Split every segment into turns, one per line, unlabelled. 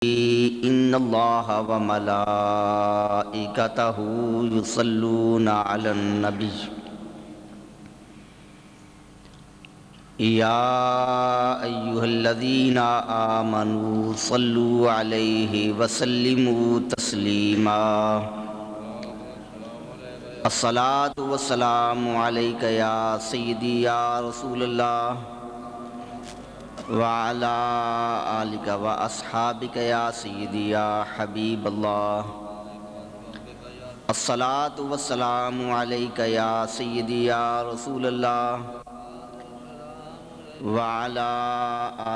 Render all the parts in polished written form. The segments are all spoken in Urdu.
إن الله وملائكته يصلون على النبي يا أيها الذين آمنوا صلوا عليه وسلموا تسليما الصلاة والسلام عليك يا سيدي يا رسول الله وعلى آلك وأصحابك يا سيدي يا حبيب الله الصلاة والسلام عليك يا سيدي يا رسول الله وعلى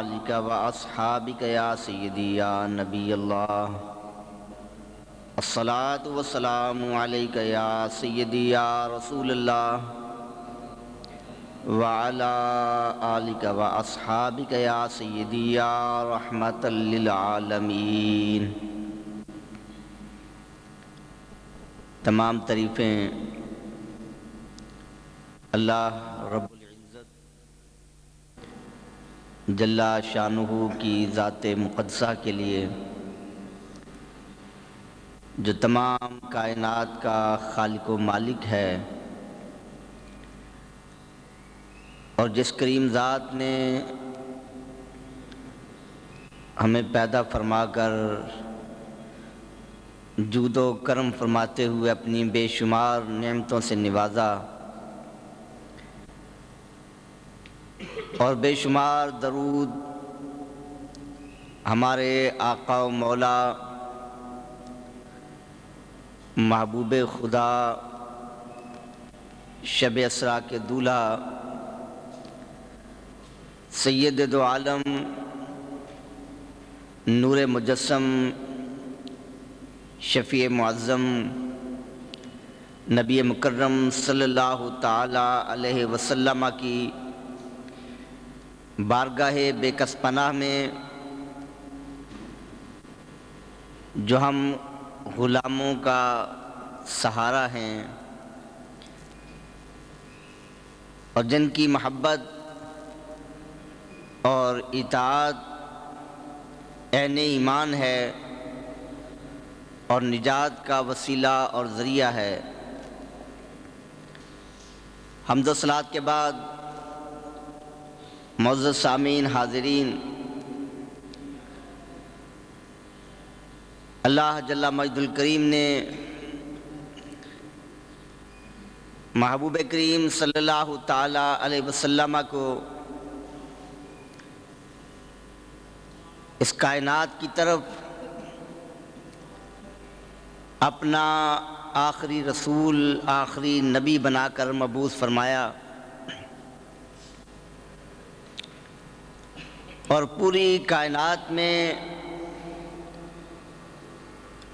آلك وأصحابك يا سيدي يا نبي الله الصلاة والسلام عليك يا سيدي يا رسول الله وعلى آلك وأصحابك يا سيدي يا رحمة للعالمين. تمام تعریفیں اللہ رب العزت جل شانہ کی ذات مقدسہ کے لیے، جو تمام کائنات کا خالق و مالک ہے، اور جس کریم ذات نے ہمیں پیدا فرما کر جود و کرم فرماتے ہوئے اپنی بے شمار نعمتوں سے نوازا، اور بے شمار درود ہمارے آقا و مولا محبوب خدا شب اسرا کے دولہا سید دو عالم نور مجسم شفیع معظم نبی مکرم صلی اللہ تعالی علیہ وسلم کی بارگاہ بے کس پناہ میں، جو ہم غلاموں کا سہارا ہیں اور جن کی محبت اور اطاعت عین ایمان ہے اور نجات کا وسیلہ اور ذریعہ ہے، حمد و صلوات کے بعد معزز سامعین حاضرین، اللہ جل مجد الکریم نے محبوب کریم صلی اللہ تعالی علیہ وسلم کو اس کائنات کی طرف اپنا آخری رسول، آخری نبی بنا کر مبعوث فرمایا، اور پوری کائنات میں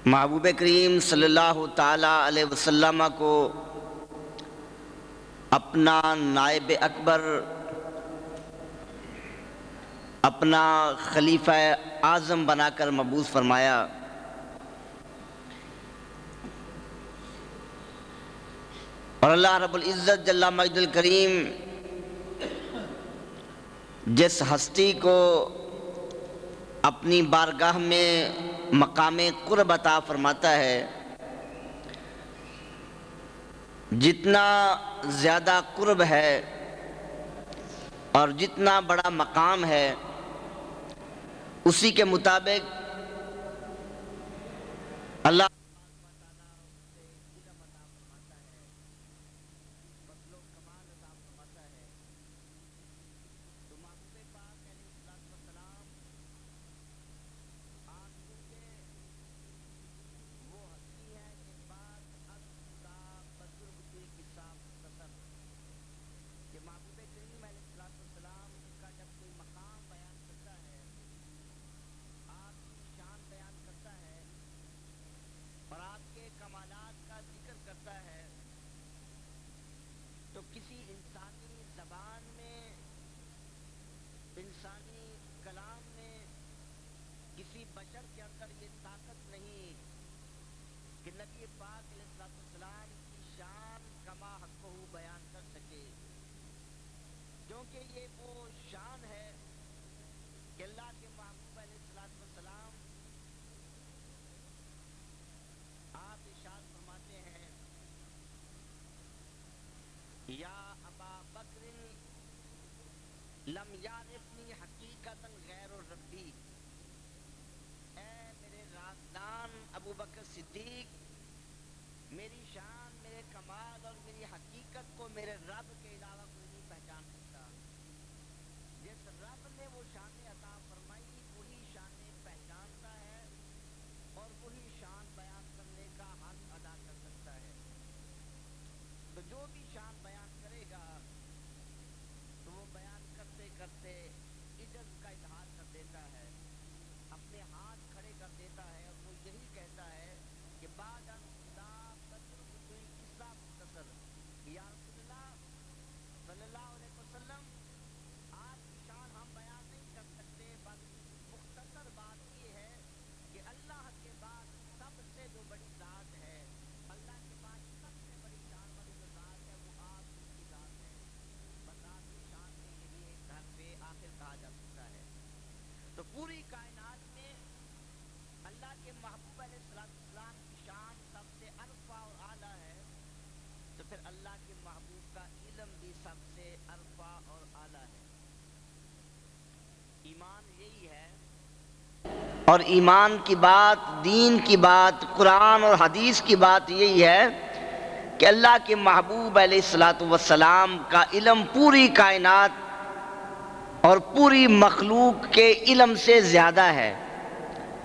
محبوب کریم صلی اللہ تعالی علیہ وسلم کو اپنا نائب اکبر، اپنا خلیفہ اعظم بنا کر مبعوث فرمایا، اور اللہ رب العزت جل مجد الکریم جس ہستی کو اپنی بارگاہ میں مقام قرب عطا فرماتا ہے، جتنا زیادہ قرب ہے اور جتنا بڑا مقام ہے، اسی کے مطابق اللہ کیونکہ یہ وہ شان ہے کہ اللہ کے محبوب علیہ السلام صدیق میری شان، میرے کمال اور میری حقیقت کو میرے رب کے علاوہ کوئی نہیں پہچان سکتا۔ جس رب نے وہ شان عطا فرمائی وہی شان پہچانتا ہے اور وہی شان بیان کرنے کا حق ادا کر سکتا ہے۔ تو جو بھی شان بیان کرے گا تو وہ بیان کرتے کرتے عجز کا اظہار کر دیتا ہے، اپنے ہاتھ کھڑے کر دیتا ہے اور وہ یہی کہتا ہے کہ بعد خدا بدر کوئی قصہ مختصر، یا رسول اللہ صلی اللہ علیہ وسلم آپ کی شان ہم بیان نہیں کر سکتے، بلکہ مختصر بات یہ ہے کہ اللہ کے بعد سب سے جو بڑی ذات ہے، اللہ کے بعد سب سے بڑی شان والی جو ذات ہے وہ آپ کی ذات ہے۔ بس آپ کی شان کے لیے ایک گھر پہ آخر کہا جا سکتا ہے۔ تو پوری کائنات میں اللہ کے محبوب علیہ السلام کی شان سب سے عرفہ اور اعلیٰ ہے، تو پھر اللہ کے محبوب کا علم بھی سب سے عرفہ اور اعلیٰ ہے۔ ایمان یہی ہے، اور ایمان کی بات، دین کی بات، قرآن اور حدیث کی بات یہی ہے کہ اللہ کے محبوب علیہ السلام کا علم پوری کائنات اور پوری مخلوق کے علم سے زیادہ ہے،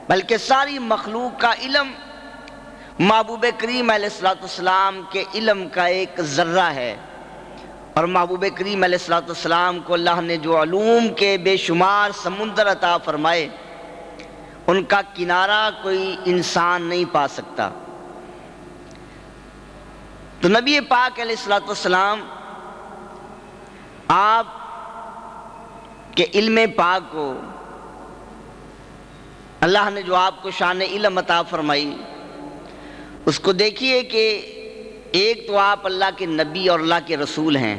بلکہ ساری مخلوق کا علم محبوب کریم علیہ السلام کے علم کا ایک ذرہ ہے۔ اور محبوب کریم علیہ السلام کو اللہ نے جو علوم کے بے شمار سمندر عطا فرمائے ان کا کنارہ کوئی انسان نہیں پا سکتا۔ تو نبی پاک علیہ السلام آپ کہ علم پاک کو اللہ نے جو آپ کو شان علم عطا فرمائی، اس کو دیکھیے کہ ایک تو آپ اللہ کے نبی اور اللہ کے رسول ہیں،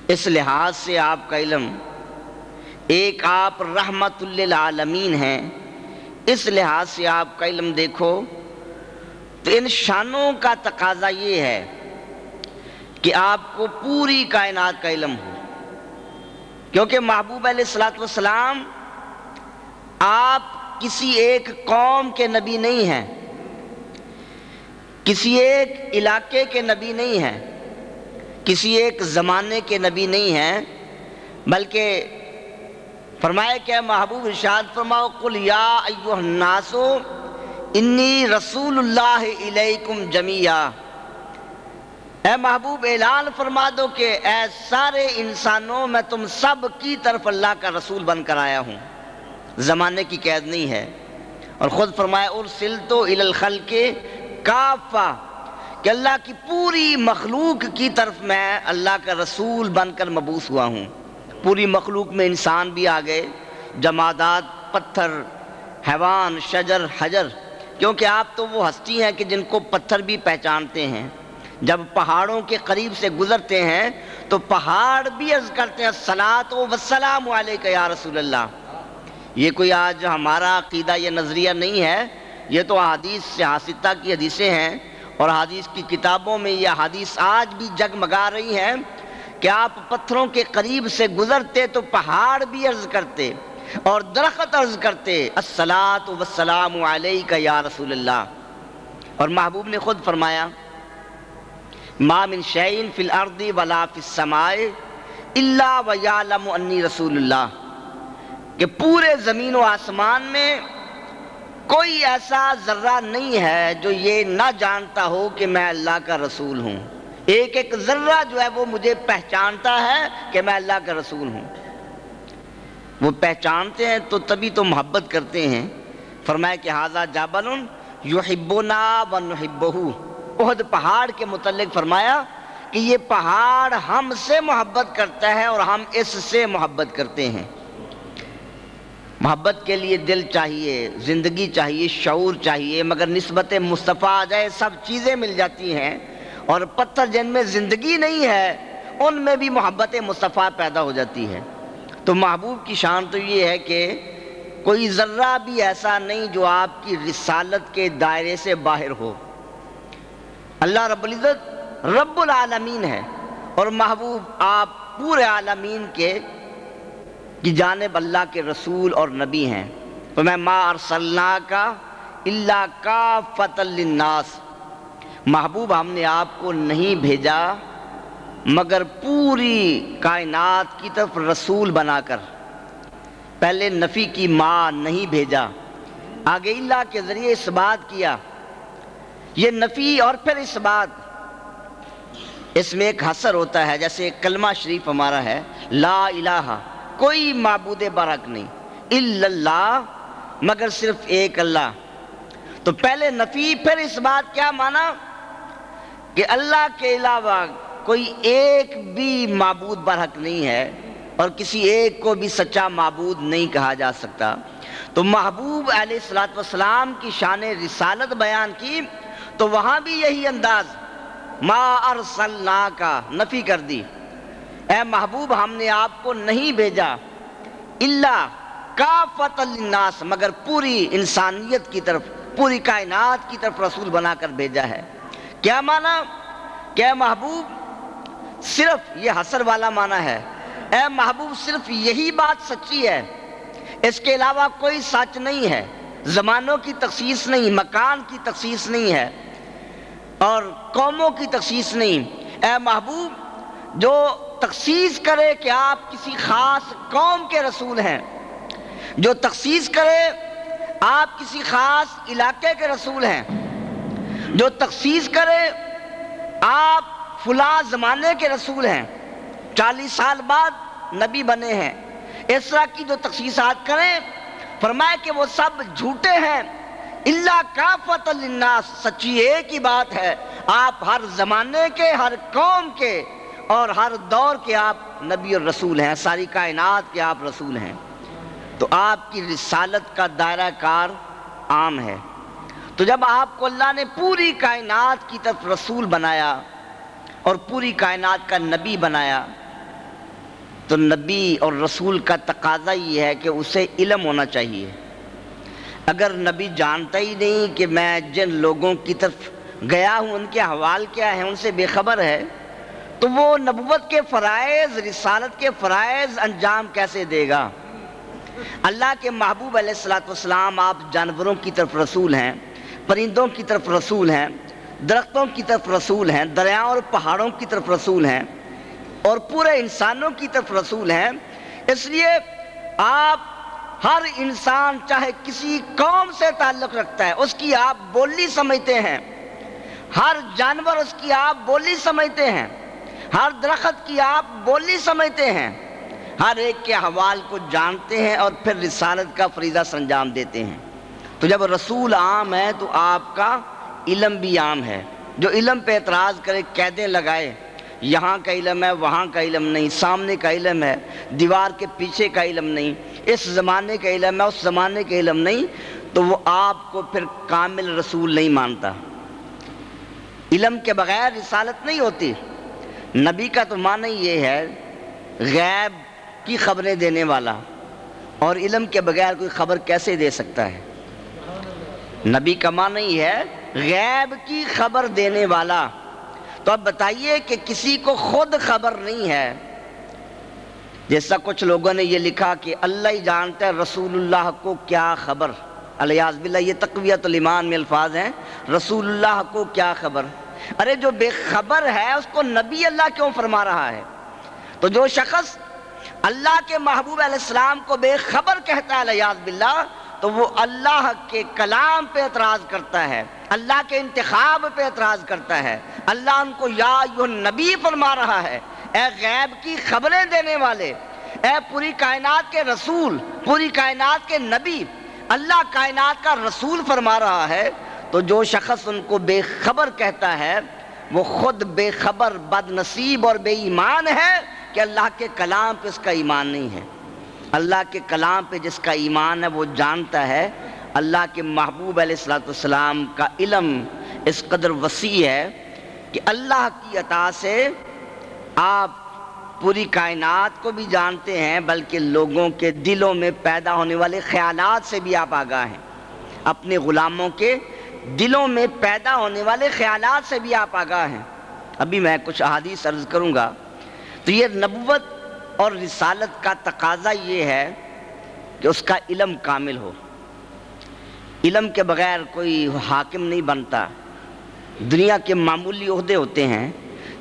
اس لحاظ سے آپ کا علم، ایک آپ رحمت للعالمین ہیں، اس لحاظ سے آپ کا علم دیکھو تو ان شانوں کا تقاضا یہ ہے کہ آپ کو پوری کائنات کا علم ہو، کیونکہ محبوب علیہ السلام آپ کسی ایک قوم کے نبی نہیں ہیں، کسی ایک علاقے کے نبی نہیں ہیں، کسی ایک زمانے کے نبی نہیں ہیں، بلکہ فرمایا کہ محبوب ارشاد فرماؤ قل یا ایھا الناس انی رسول اللہ الیکم جمیعا، اے محبوب اعلان فرما دو کہ اے سارے انسانوں میں تم سب کی طرف اللہ کا رسول بن کر آیا ہوں، زمانے کی قید نہیں ہے۔ اور خود فرمایا ارسلت الی الخلق کافہ، کہ اللہ کی پوری مخلوق کی طرف میں اللہ کا رسول بن کر مبعوث ہوا ہوں۔ پوری مخلوق میں انسان بھی آ گئے، جمادات، پتھر، حیوان، شجر، حجر، کیونکہ آپ تو وہ ہستی ہیں کہ جن کو پتھر بھی پہچانتے ہیں۔ جب پہاڑوں کے قریب سے گزرتے ہیں تو پہاڑ بھی عرض کرتے ہیں الصلاۃ والسلام علیک یا رسول اللہ۔ یہ کوئی آج ہمارا عقیدہ یہ نظریہ نہیں ہے، یہ تو احادیث صحاحہ کی حدیثیں ہیں، اور حدیث کی کتابوں میں یہ حدیث آج بھی جگمگا رہی ہیں کہ آپ پتھروں کے قریب سے گزرتے تو پہاڑ بھی عرض کرتے اور درخت عرض کرتے الصلاۃ والسلام علیک یا رسول اللہ۔ اور محبوب نے خود فرمایا ما من شیء فی الارض ولا فی السماء الا ویعلم انی رسول اللہ، کہ پورے زمین و آسمان میں کوئی ایسا ذرہ نہیں ہے جو یہ نہ جانتا ہو کہ میں اللہ کا رسول ہوں۔ ایک ایک ذرہ جو ہے وہ مجھے پہچانتا ہے کہ میں اللہ کا رسول ہوں۔ وہ پہچانتے ہیں تو تبھی تو محبت کرتے ہیں۔ فرمایا کہ ھذا جبل یحبنا ونحبہ، احد پہاڑ کے متعلق فرمایا کہ یہ پہاڑ ہم سے محبت کرتا ہے اور ہم اس سے محبت کرتے ہیں۔ محبت کے لیے دل چاہیے، زندگی چاہیے، شعور چاہیے، مگر نسبت مصطفیٰ آ جائے سب چیزیں مل جاتی ہیں، اور پتھر جن میں زندگی نہیں ہے ان میں بھی محبت مصطفیٰ پیدا ہو جاتی ہے۔ تو محبوب کی شان تو یہ ہے کہ کوئی ذرہ بھی ایسا نہیں جو آپ کی رسالت کے دائرے سے باہر ہو۔ اللہ رب العزت رب العالمین ہے، اور محبوب آپ پورے عالمین کی جانب اللہ کے رسول اور نبی ہیں۔ تو میں ما ارسلناک الا کافۃ للناس، محبوب ہم نے آپ کو نہیں بھیجا مگر پوری کائنات کی طرف رسول بنا کر۔ پہلے نفی کی ماں نہیں بھیجا، آگے اللہ کے ذریعے اس بات کیا، یہ نفی اور پھر اس بات، اس میں ایک حصر ہوتا ہے، جیسے کلمہ شریف ہمارا ہے لا الہ، کوئی معبود برحق نہیں، الا اللہ، مگر صرف ایک اللہ۔ تو پہلے نفی پھر اس بات، کیا مانا کہ اللہ کے علاوہ کوئی ایک بھی معبود برحق نہیں ہے اور کسی ایک کو بھی سچا معبود نہیں کہا جا سکتا۔ تو محبوب علیہ الصلوۃ والسلام کی شان رسالت بیان کی تو وہاں بھی یہی انداز، ما ارسلناک، نفی کر دی، اے محبوب ہم نے آپ کو نہیں بھیجا الا کافۃ للناس، مگر پوری انسانیت کی طرف، پوری کائنات کی طرف رسول بنا کر بھیجا ہے۔ کیا مانا کہ اے محبوب، صرف یہ حصر والا معنی ہے، اے محبوب صرف یہی بات سچی ہے، اس کے علاوہ کوئی سچ نہیں ہے، زمانوں کی تخصیص نہیں، مکان کی تخصیص نہیں ہے اور قوموں کی تخصیص نہیں۔ اے محبوب جو تخصیص کرے کہ آپ کسی خاص قوم کے رسول ہیں، جو تخصیص کرے آپ کسی خاص علاقے کے رسول ہیں، جو تخصیص کرے آپ فلاں زمانے کے رسول ہیں، 40 سال بعد نبی بنے ہیں، اس طرح کی جو تخصیصات کریں، فرمائے کہ وہ سب جھوٹے ہیں، الا کافۃ للناس، سچی ایک ہی بات ہے، آپ ہر زمانے کے، ہر قوم کے اور ہر دور کے آپ نبی اور رسول ہیں، ساری کائنات کے آپ رسول ہیں۔ تو آپ کی رسالت کا دائرہ کار عام ہے۔ تو جب آپ کو اللہ نے پوری کائنات کی طرف رسول بنایا اور پوری کائنات کا نبی بنایا، تو نبی اور رسول کا تقاضا یہ ہے کہ اسے علم ہونا چاہیے۔ اگر نبی جانتا ہی نہیں کہ میں جن لوگوں کی طرف گیا ہوں ان کے احوال کیا ہیں، ان سے بے خبر ہے، تو وہ نبوت کے فرائض، رسالت کے فرائض انجام کیسے دے گا؟ اللہ کے محبوب علیہ الصلوۃ والسلام آپ جانوروں کی طرف رسول ہیں، پرندوں کی طرف رسول ہیں، درختوں کی طرف رسول ہیں، دریاؤں اور پہاڑوں کی طرف رسول ہیں اور پورے انسانوں کی طرف رسول ہیں۔ اس لیے آپ ہر انسان چاہے کسی قوم سے تعلق رکھتا ہے، اس کی آپ بولی سمجھتے ہیں، ہر جانور اس کی آپ بولی سمجھتے ہیں، ہر درخت کی آپ بولی سمجھتے ہیں، ہر ایک کے احوال کو جانتے ہیں اور پھر رسالت کا فریضہ سرانجام دیتے ہیں۔ تو جب رسول عام ہے تو آپ کا علم بھی عام ہے۔ جو علم پہ اعتراض کرے، قیدیں لگائے، یہاں کا علم ہے، وہاں کا علم نہیں، سامنے کا علم ہے، دیوار کے پیچھے کا علم نہیں، اس زمانے کا علم ہے، اس زمانے کا علم نہیں، تو وہ آپ کو پھر کامل رسول نہیں مانتا۔ علم کے بغیر رسالت نہیں ہوتی۔ نبی کا تو معنی یہ ہے غیب کی خبریں دینے والا، اور علم کے بغیر کوئی خبر کیسے دے سکتا ہے؟ نبی کا معنی یہ ہے غیب کی خبر دینے والا۔ تو اب بتائیے کہ کسی کو خود خبر نہیں ہے، جیسا کچھ لوگوں نے یہ لکھا کہ اللہ ہی جانتا ہے رسول اللہ کو کیا خبر، الیاذ باللہ، یہ تقویۃ الایمان میں الفاظ ہیں، رسول اللہ کو کیا خبر۔ ارے جو بے خبر ہے اس کو نبی اللہ کیوں فرما رہا ہے؟ تو جو شخص اللہ کے محبوب علیہ السلام کو بے خبر کہتا ہے الیاذ باللہ، تو وہ اللہ کے کلام پہ اعتراض کرتا ہے، اللہ کے انتخاب پہ اعتراض کرتا ہے۔ اللہ ان کو یا ایھا النبی فرما رہا ہے، اے غیب کی خبریں دینے والے، اے پوری کائنات کے رسول، پوری کائنات کے نبی، اللہ کائنات کا رسول فرما رہا ہے۔ تو جو شخص ان کو بے خبر کہتا ہے وہ خود بے خبر، بد نصیب اور بے ایمان ہے کہ اللہ کے کلام پہ اس کا ایمان نہیں ہے۔ اللہ کے کلام پہ جس کا ایمان ہے وہ جانتا ہے اللہ کے محبوب علیہ الصلوۃ والسلام کا علم اس قدر وسیع ہے کہ اللہ کی عطا سے آپ پوری کائنات کو بھی جانتے ہیں، بلکہ لوگوں کے دلوں میں پیدا ہونے والے خیالات سے بھی آپ آگاہ ہیں، اپنے غلاموں کے دلوں میں پیدا ہونے والے خیالات سے بھی آپ آگاہ ہیں۔ ابھی میں کچھ احادیث عرض کروں گا۔ تو یہ نبوت اور رسالت کا تقاضا یہ ہے کہ اس کا علم کامل ہو۔ علم کے بغیر کوئی حاکم نہیں بنتا۔ دنیا کے معمولی عہدے ہوتے ہیں،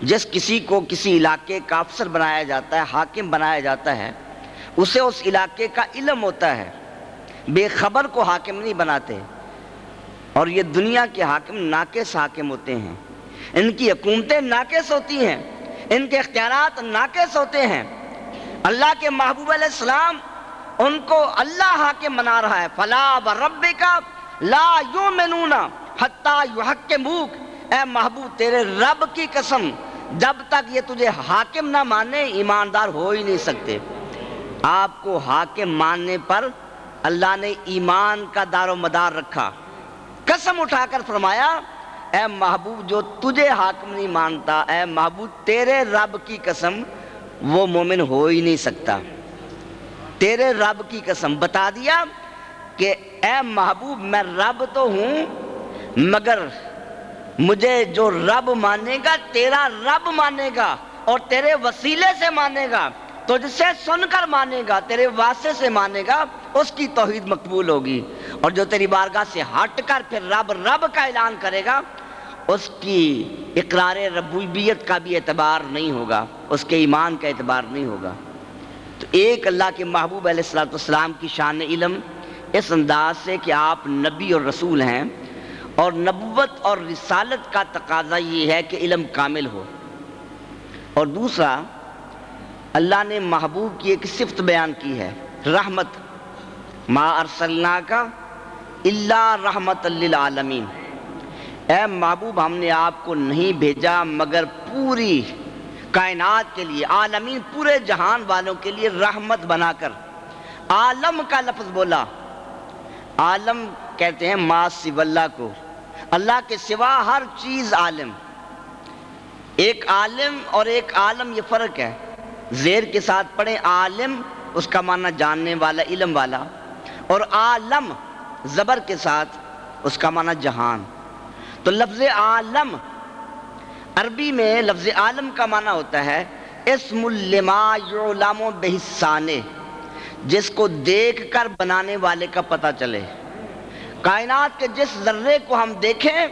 جس کسی کو کسی علاقے کا افسر بنایا جاتا ہے، حاکم بنایا جاتا ہے، اسے اس علاقے کا علم ہوتا ہے، بے خبر کو حاکم نہیں بناتے۔ اور یہ دنیا کے حاکم ناقص حاکم ہوتے ہیں، ان کی حکومتیں ناقص ہوتی ہیں، ان کے اختیارات ناقص ہوتے ہیں۔ اللہ کے محبوب علیہ السلام ان کو اللہ حاکم بنا رہا ہے۔ فلا وربک لا یؤمنون حتی یحکموک، اے محبوب تیرے رب کی قسم، جب تک یہ تجھے حاکم نہ مانے ایماندار ہو ہی نہیں سکتے۔ آپ کو حاکم ماننے پر اللہ نے ایمان کا دار و مدار رکھا۔ قسم اٹھا کر فرمایا اے محبوب جو تجھے حاکم نہیں مانتا، اے محبوب تیرے رب کی قسم وہ مومن ہو ہی نہیں سکتا۔ تیرے رب کی قسم بتا دیا کہ اے محبوب میں رب تو ہوں، مگر مجھے جو رب مانے گا تیرا رب مانے گا، اور تیرے وسیلے سے مانے گا، تجھ سے سن کر مانے گا، تیرے واسطے سے مانے گا، اس کی توحید مقبول ہوگی۔ اور جو تیری بارگاہ سے ہٹ کر پھر رب رب کا اعلان کرے گا، اس کی اقرار ربوبیت کا بھی اعتبار نہیں ہوگا، اس کے ایمان کا اعتبار نہیں ہوگا۔ تو ایک اللہ کے محبوب علیہ السلام کی شان علم اس انداز سے کہ آپ نبی اور رسول ہیں، اور نبوت اور رسالت کا تقاضا یہ ہے کہ علم کامل ہو۔ اور دوسرا، اللہ نے محبوب کی ایک صفت بیان کی ہے، رحمت، ما ارسلناک الا رحمت للعالمین، اے محبوب ہم نے آپ کو نہیں بھیجا مگر پوری کائنات کے لیے، عالمین پورے جہان والوں کے لیے رحمت بنا کر۔ عالم کا لفظ بولا، عالم کہتے ہیں ما سوی اللہ کو، اللہ کے سوا ہر چیز عالم۔ ایک عالم اور ایک عالم یہ فرق ہے، زیر کے ساتھ پڑھیں عالم، اس کا معنی جاننے والا، علم والا، اور عالم زبر کے ساتھ اس کا معنی جہان۔ تو لفظ عالم عربی میں لفظ عالم کا معنی ہوتا ہے اسم لما یعلم بہ الصانع، جس کو دیکھ کر بنانے والے کا پتہ چلے۔ کائنات کے جس ذرے کو ہم دیکھیں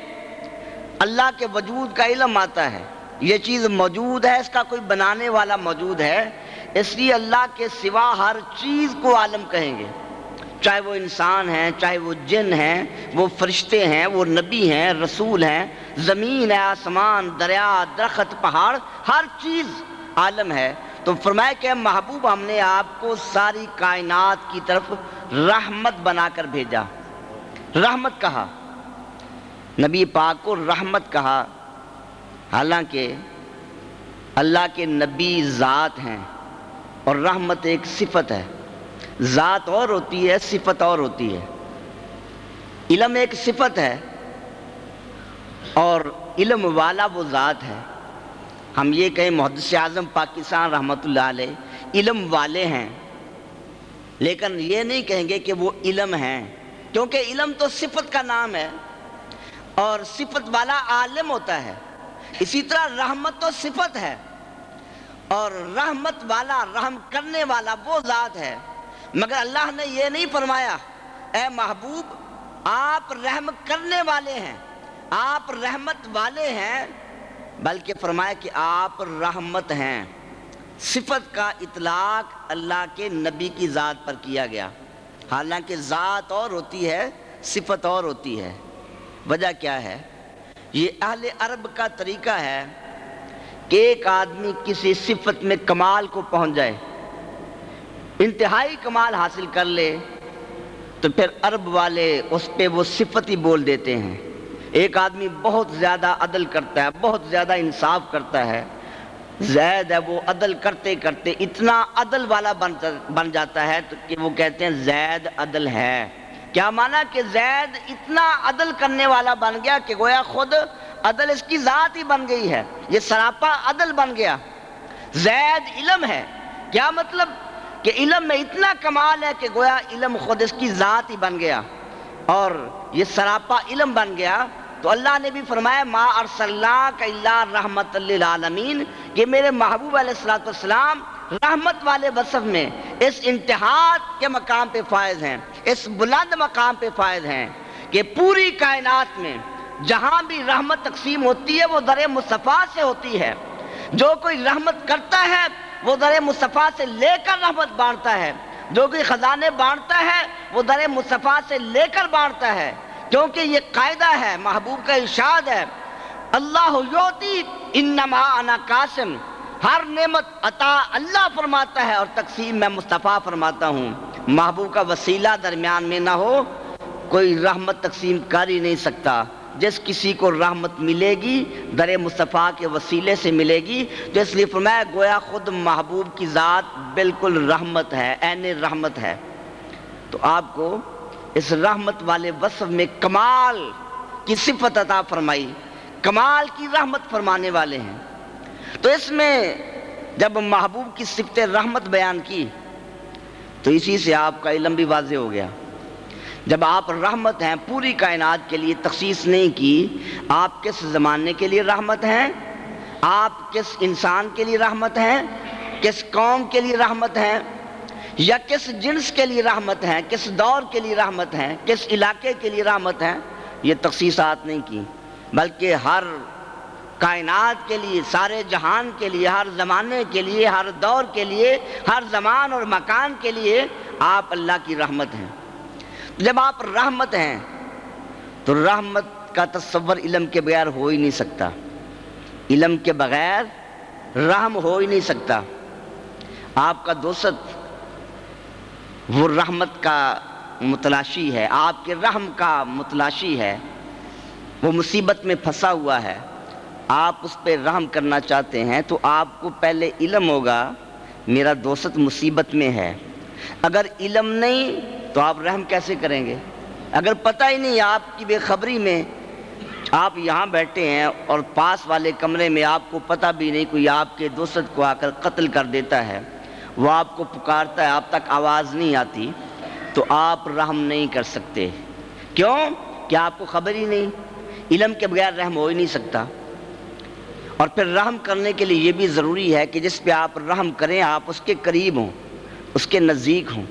اللہ کے وجود کا علم آتا ہے، یہ چیز موجود ہے، اس کا کوئی بنانے والا موجود ہے، اس لیے اللہ کے سوا ہر چیز کو عالم کہیں گے، چاہے وہ انسان ہیں، چاہے وہ جن ہیں، وہ فرشتے ہیں، وہ نبی ہیں، رسول ہیں، زمین ہے، آسمان، دریا، درخت، پہاڑ، ہر چیز عالم ہے۔ تو فرمایا کہ محبوب ہم نے آپ کو ساری کائنات کی طرف رحمت بنا کر بھیجا۔ رحمت کہا، نبی پاک کو رحمت کہا، حالانکہ اللہ کے نبی ذات ہیں اور رحمت ایک صفت ہے۔ ذات اور ہوتی ہے، صفت اور ہوتی ہے۔ علم ایک صفت ہے اور علم والا وہ ذات ہے۔ ہم یہ کہیں محدث اعظم پاکستان رحمۃ اللہ علیہ علم والے ہیں، لیکن یہ نہیں کہیں گے کہ وہ علم ہیں، کیونکہ علم تو صفت کا نام ہے اور صفت والا عالم ہوتا ہے۔ اسی طرح رحمت تو صفت ہے اور رحمت والا، رحم کرنے والا وہ ذات ہے، مگر اللہ نے یہ نہیں فرمایا اے محبوب آپ رحم کرنے والے ہیں، آپ رحمت والے ہیں، بلکہ فرمایا کہ آپ رحمت ہیں۔ صفت کا اطلاق اللہ کے نبی کی ذات پر کیا گیا، حالانکہ ذات اور ہوتی ہے، صفت اور ہوتی ہے۔ وجہ کیا ہے؟ یہ اہل عرب کا طریقہ ہے کہ ایک آدمی کسی صفت میں کمال کو پہنچ جائے، انتہائی کمال حاصل کر لے، تو پھر عرب والے اس پہ وہ صفت ہی بول دیتے ہیں۔ ایک آدمی بہت زیادہ عدل کرتا ہے، بہت زیادہ انصاف کرتا ہے، زید ہے، وہ عدل کرتے کرتے اتنا عدل والا بن جاتا ہے کہ وہ کہتے ہیں زید عدل ہے۔ کیا معنی کہ زید اتنا عدل کرنے والا بن گیا کہ گویا خود عدل اس کی ذات ہی بن گئی ہے، یہ سراپا عدل بن گیا۔ زید علم ہے، کیا مطلب کہ علم میں اتنا کمال ہے کہ گویا علم خود اس کی ذات ہی بن گیا اور یہ سراپا علم بن گیا۔ تو اللہ نے بھی فرمایا ما ارسلناک الا رحمت للعالمین، کہ میرے محبوب علیہ السلام رحمت والے وصف میں اس انتہا کے مقام پہ فائز ہیں، اس بلند مقام پہ فائز ہیں کہ پوری کائنات میں جہاں بھی رحمت تقسیم ہوتی ہے وہ در مصطفیٰ سے ہوتی ہے. جو کوئی رحمت کرتا ہے وہ در مصطفیٰ سے لے کر رحمت بانٹتا ہے. جو کوئی خزانے بانٹتا ہے وہ در مصطفیٰ سے لے کر بانٹتا ہے. کیونکہ یہ قاعدہ ہے، محبوب کا ارشاد ہے، اللہ یعطی انما انا قاسم. ہر نعمت عطا اللہ فرماتا ہے اور تقسیم میں مصطفیٰ فرماتا ہوں. محبوب کا وسیلہ درمیان میں نہ ہو کوئی رحمت تقسیم کر ہی نہیں سکتا. جس کسی کو رحمت ملے گی در مصطفیٰ کے وسیلے سے ملے گی. تو اس لیے فرمایا گویا خود محبوب کی ذات بالکل رحمت ہے، عین رحمت ہے. تو آپ کو اس رحمت والے وصف میں کمال کی صفت عطا فرمائی، کمال کی رحمت فرمانے والے ہیں. تو اس میں جب محبوب کی صفت رحمت بیان کی تو اسی سے آپ کا علم بھی واضح ہو گیا. جب آپ رحمت ہیں پوری کائنات کے لیے تخصیص نہیں کی، آپ کس زمانے کے لیے رحمت ہیں، آپ کس انسان کے لیے رحمت ہیں، کس قوم کے لیے رحمت ہیں، یا کس جنس کے لیے رحمت ہیں، کس دور کے لیے رحمت ہیں، کس علاقے کے لیے رحمت ہیں، یہ تخصیصات نہیں کی، بلکہ ہر کائنات کے لیے، سارے جہان کے لیے، ہر زمانے کے لیے، ہر دور کے لیے، ہر زمان اور مکان کے لیے آپ اللہ کی رحمت ہیں. جب آپ رحمت ہیں تو رحمت کا تصور علم کے بغیر ہو ہی نہیں سکتا. علم کے بغیر رحم ہو ہی نہیں سکتا. آپ کا دوست وہ رحمت کا متلاشی ہے، آپ کے رحم کا متلاشی ہے. وہ مصیبت میں پھنسا ہوا ہے، آپ اس پہ رحم کرنا چاہتے ہیں تو آپ کو پہلے علم ہوگا میرا دوست مصیبت میں ہے. اگر علم نہیں تو آپ رحم کیسے کریں گے؟ اگر پتہ ہی نہیں، آپ کی بے خبری میں آپ یہاں بیٹھے ہیں اور پاس والے کمرے میں آپ کو پتہ بھی نہیں کوئی آپ کے دوست کو آ کر قتل کر دیتا ہے، وہ آپ کو پکارتا ہے، آپ تک آواز نہیں آتی، تو آپ رحم نہیں کر سکتے. کیوں؟ کہ آپ کو خبر ہی نہیں. علم کے بغیر رحم ہو ہی نہیں سکتا. اور پھر رحم کرنے کے لیے یہ بھی ضروری ہے کہ جس پہ آپ رحم کریں آپ اس کے قریب ہوں، اس کے نزدیک ہوں.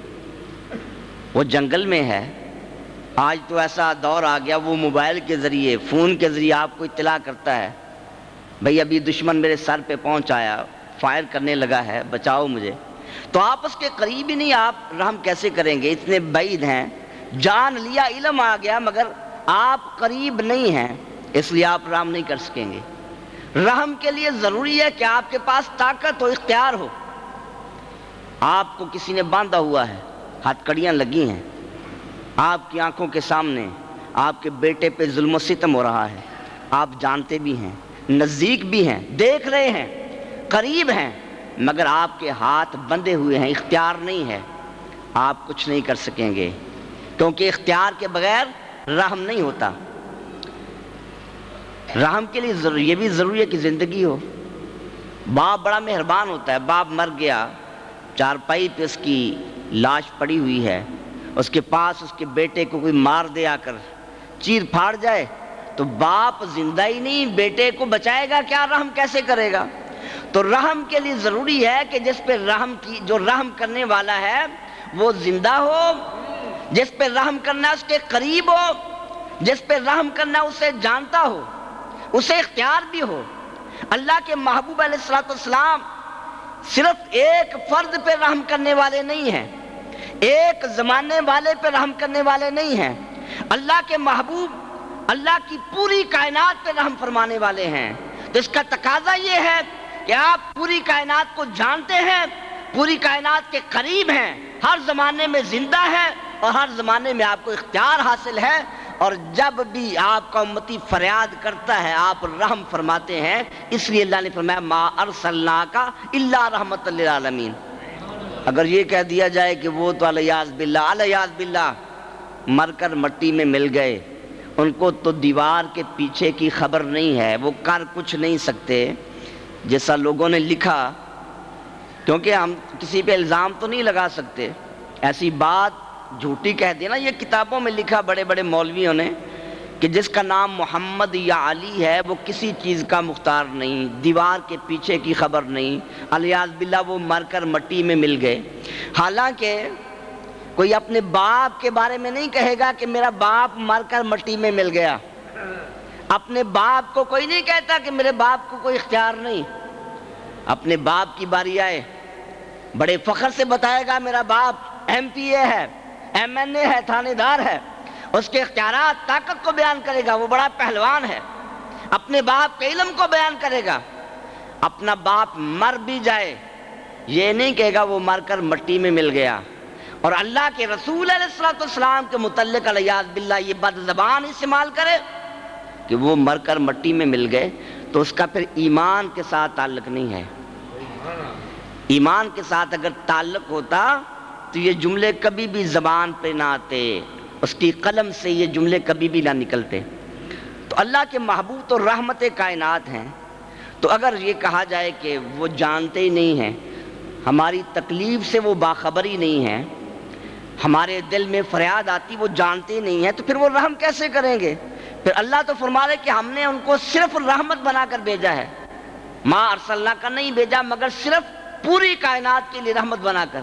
وہ جنگل میں ہے، آج تو ایسا دور آ گیا وہ موبائل کے ذریعے، فون کے ذریعے آپ کو اطلاع کرتا ہے بھئی ابھی دشمن میرے سر پہ پہنچ آیا، فائر کرنے لگا ہے، بچاؤ مجھے. تو آپ اس کے قریب ہی نہیں، آپ رحم کیسے کریں گے؟ اتنے بعید ہیں. جان لیا، علم آ گیا، مگر آپ قریب نہیں ہیں، اس لیے آپ رحم نہیں کر سکیں گے. رحم کے لیے ضروری ہے کہ آپ کے پاس طاقت ہو، اختیار ہو. آپ کو کسی نے باندھا ہوا ہے، ہاتھ کڑیاں لگی ہیں، آپ کی آنکھوں کے سامنے آپ کے بیٹے پہ ظلم و ستم ہو رہا ہے، آپ جانتے بھی ہیں، نزدیک بھی ہیں، دیکھ رہے ہیں، قریب ہیں، مگر آپ کے ہاتھ بندھے ہوئے ہیں، اختیار نہیں ہے. آپ کچھ نہیں کر سکیں گے کیونکہ اختیار کے بغیر رحم نہیں ہوتا. رحم کے لیے یہ بھی ضروری ہے کہ زندگی ہو. باپ بڑا مہربان ہوتا ہے، باپ مر گیا، چارپائی پہ اس کی لاش پڑی ہوئی ہے، اس کے پاس اس کے بیٹے کو کوئی مار دے آ کر، چیر پھاڑ جائے، تو باپ زندہ ہی نہیں، بیٹے کو بچائے گا کیا؟ رحم کیسے کرے گا؟ تو رحم کے لیے ضروری ہے کہ جس پہ جو رحم کرنے والا ہے وہ زندہ ہو، جس پہ رحم کرنا اس کے قریب ہو، جس پہ رحم کرنا اسے جانتا ہو، اسے اختیار بھی ہو. اللہ کے محبوب علیہ السلام صرف ایک فرد پہ رحم کرنے والے نہیں ہیں، ایک زمانے والے پہ رحم کرنے والے نہیں ہیں. اللہ کے محبوب اللہ کی پوری کائنات پہ رحم فرمانے والے ہیں. تو اس کا تقاضا یہ ہے کہ آپ پوری کائنات کو جانتے ہیں، پوری کائنات کے قریب ہیں، ہر زمانے میں زندہ ہے اور ہر زمانے میں آپ کو اختیار حاصل ہے. اور جب بھی آپ کا امتی فریاد کرتا ہے آپ رحم فرماتے ہیں. اس لیے اللہ نے فرمایا ما ارسلناک الا رحمۃ للعالمین. اگر یہ کہہ دیا جائے کہ وہ تو الیاذ باللہ مر کر مٹی میں مل گئے، ان کو تو دیوار کے پیچھے کی خبر نہیں ہے، وہ کر کچھ نہیں سکتے، جیسا لوگوں نے لکھا، کیونکہ ہم کسی پہ الزام تو نہیں لگا سکتے، ایسی بات جھوٹی کہہ دینا. یہ کتابوں میں لکھا بڑے بڑے مولویوں نے کہ جس کا نام محمد یا علی ہے وہ کسی چیز کا مختار نہیں، دیوار کے پیچھے کی خبر نہیں، الیاذ باللہ وہ مر کر مٹی میں مل گئے. حالانکہ کوئی اپنے باپ کے بارے میں نہیں کہے گا کہ میرا باپ مر کر مٹی میں مل گیا. اپنے باپ کو کوئی نہیں کہتا کہ میرے باپ کو کوئی اختیار نہیں. اپنے باپ کی باری آئے بڑے فخر سے بتائے گا میرا باپ ایم پی اے ہے, ایم این اے ہے, تھانے دار ہے. اس کے اختیارات طاقت کو بیان کرے گا, وہ بڑا پہلوان ہے. اپنے باپ کے علم کو بیان کرے گا. اپنا باپ مر بھی جائے یہ نہیں کہے گا وہ مر کر مٹی میں مل گیا. اور اللہ کے رسول علیہ السلام کے متعلق علیہ باللہ یہ بد زبان استعمال کرے کہ وہ مر کر مٹی میں مل گئے, تو اس کا پھر ایمان کے ساتھ تعلق نہیں ہے. ایمان کے ساتھ اگر تعلق ہوتا تو یہ جملے کبھی بھی زبان پہ نہ آتے, اس کی قلم سے یہ جملے کبھی بھی نہ نکلتے. تو اللہ کے محبوب تو رحمت کائنات ہیں. تو اگر یہ کہا جائے کہ وہ جانتے ہی نہیں ہیں, ہماری تکلیف سے وہ باخبر ہی نہیں ہیں, ہمارے دل میں فریاد آتی وہ جانتے ہی نہیں ہیں, تو پھر وہ رحم کیسے کریں گے؟ پھر اللہ تو فرما رہے کہ ہم نے ان کو صرف رحمت بنا کر بھیجا ہے. ما ارسلنا کا نہیں بھیجا مگر صرف پوری کائنات کے لیے رحمت بنا کر.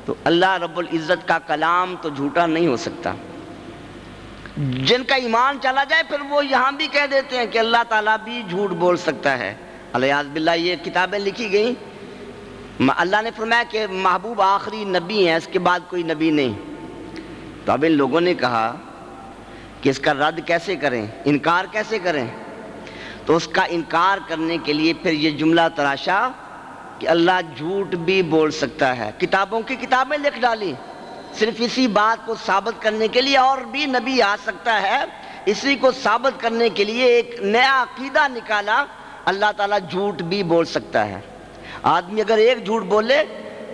تو اللہ رب العزت کا کلام تو جھوٹا نہیں ہو سکتا. جن کا ایمان چلا جائے پھر وہ یہاں بھی کہہ دیتے ہیں کہ اللہ تعالیٰ بھی جھوٹ بول سکتا ہے. علیہ باللہ یہ کتابیں لکھی گئیں, اللہ نے فرمایا کہ محبوب آخری نبی ہیں, اس کے بعد کوئی نبی نہیں. تو اب ان لوگوں نے کہا کہ اس کا رد کیسے کریں, انکار کیسے کریں؟ تو اس کا انکار کرنے کے لیے پھر یہ جملہ تراشا کہ اللہ جھوٹ بھی بول سکتا ہے. کتابوں کی کتابیں لکھ ڈالی صرف اسی بات کو ثابت کرنے کے لیے, اور بھی نبی آ سکتا ہے, اسی کو ثابت کرنے کے لیے ایک نیا عقیدہ نکالا, اللہ تعالیٰ جھوٹ بھی بول سکتا ہے. آدمی اگر ایک جھوٹ بولے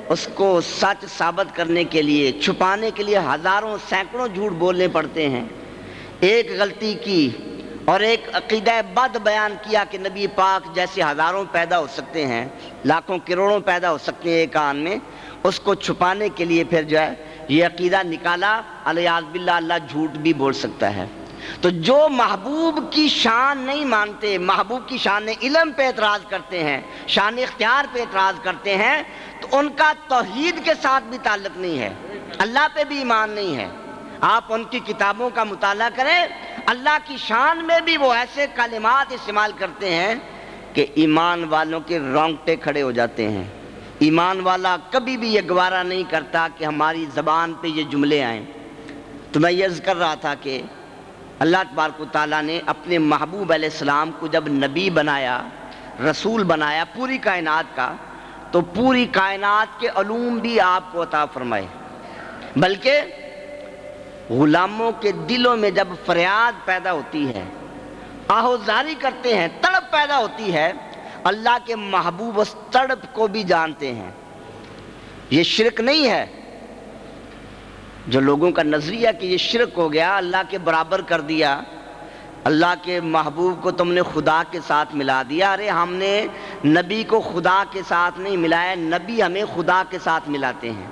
اس کو سچ ثابت کرنے کے لیے, چھپانے کے لیے ہزاروں سینکڑوں جھوٹ بولنے پڑتے ہیں. ایک غلطی کی اور ایک عقیدہ بد بیان کیا کہ نبی پاک جیسے ہزاروں پیدا ہو سکتے ہیں, لاکھوں کروڑوں پیدا ہو سکتے ہیں ایک آن میں, اس کو چھپانے کے لیے پھر جو ہے یہ عقیدہ نکالا علیہ باللہ اللہ جھوٹ بھی بول سکتا ہے. تو جو محبوب کی شان نہیں مانتے, محبوب کی شان علم پہ اعتراض کرتے ہیں, شان اختیار پہ اعتراض کرتے ہیں, تو ان کا توحید کے ساتھ بھی تعلق نہیں ہے, اللہ پہ بھی ایمان نہیں ہے. آپ ان کی کتابوں کا مطالعہ کریں, اللہ کی شان میں بھی وہ ایسے کلمات استعمال کرتے ہیں کہ ایمان والوں کے رونگٹے کھڑے ہو جاتے ہیں. ایمان والا کبھی بھی یہ گوارا نہیں کرتا کہ ہماری زبان پہ یہ جملے آئیں. تو میں یہ عرض کر رہا تھا کہ اللہ تبارک و تعالیٰ نے اپنے محبوب علیہ السلام کو جب نبی بنایا, رسول بنایا پوری کائنات کا, تو پوری کائنات کے علوم بھی آپ کو عطا فرمائے. بلکہ غلاموں کے دلوں میں جب فریاد پیدا ہوتی ہے, آہوزاری کرتے ہیں, تڑپ پیدا ہوتی ہے, اللہ کے محبوب اس تڑپ کو بھی جانتے ہیں. یہ شرک نہیں ہے. جو لوگوں کا نظریہ کہ یہ شرک ہو گیا, اللہ کے برابر کر دیا, اللہ کے محبوب کو تم نے خدا کے ساتھ ملا دیا. ارے ہم نے نبی کو خدا کے ساتھ نہیں ملایا, نبی ہمیں خدا کے ساتھ ملاتے ہیں.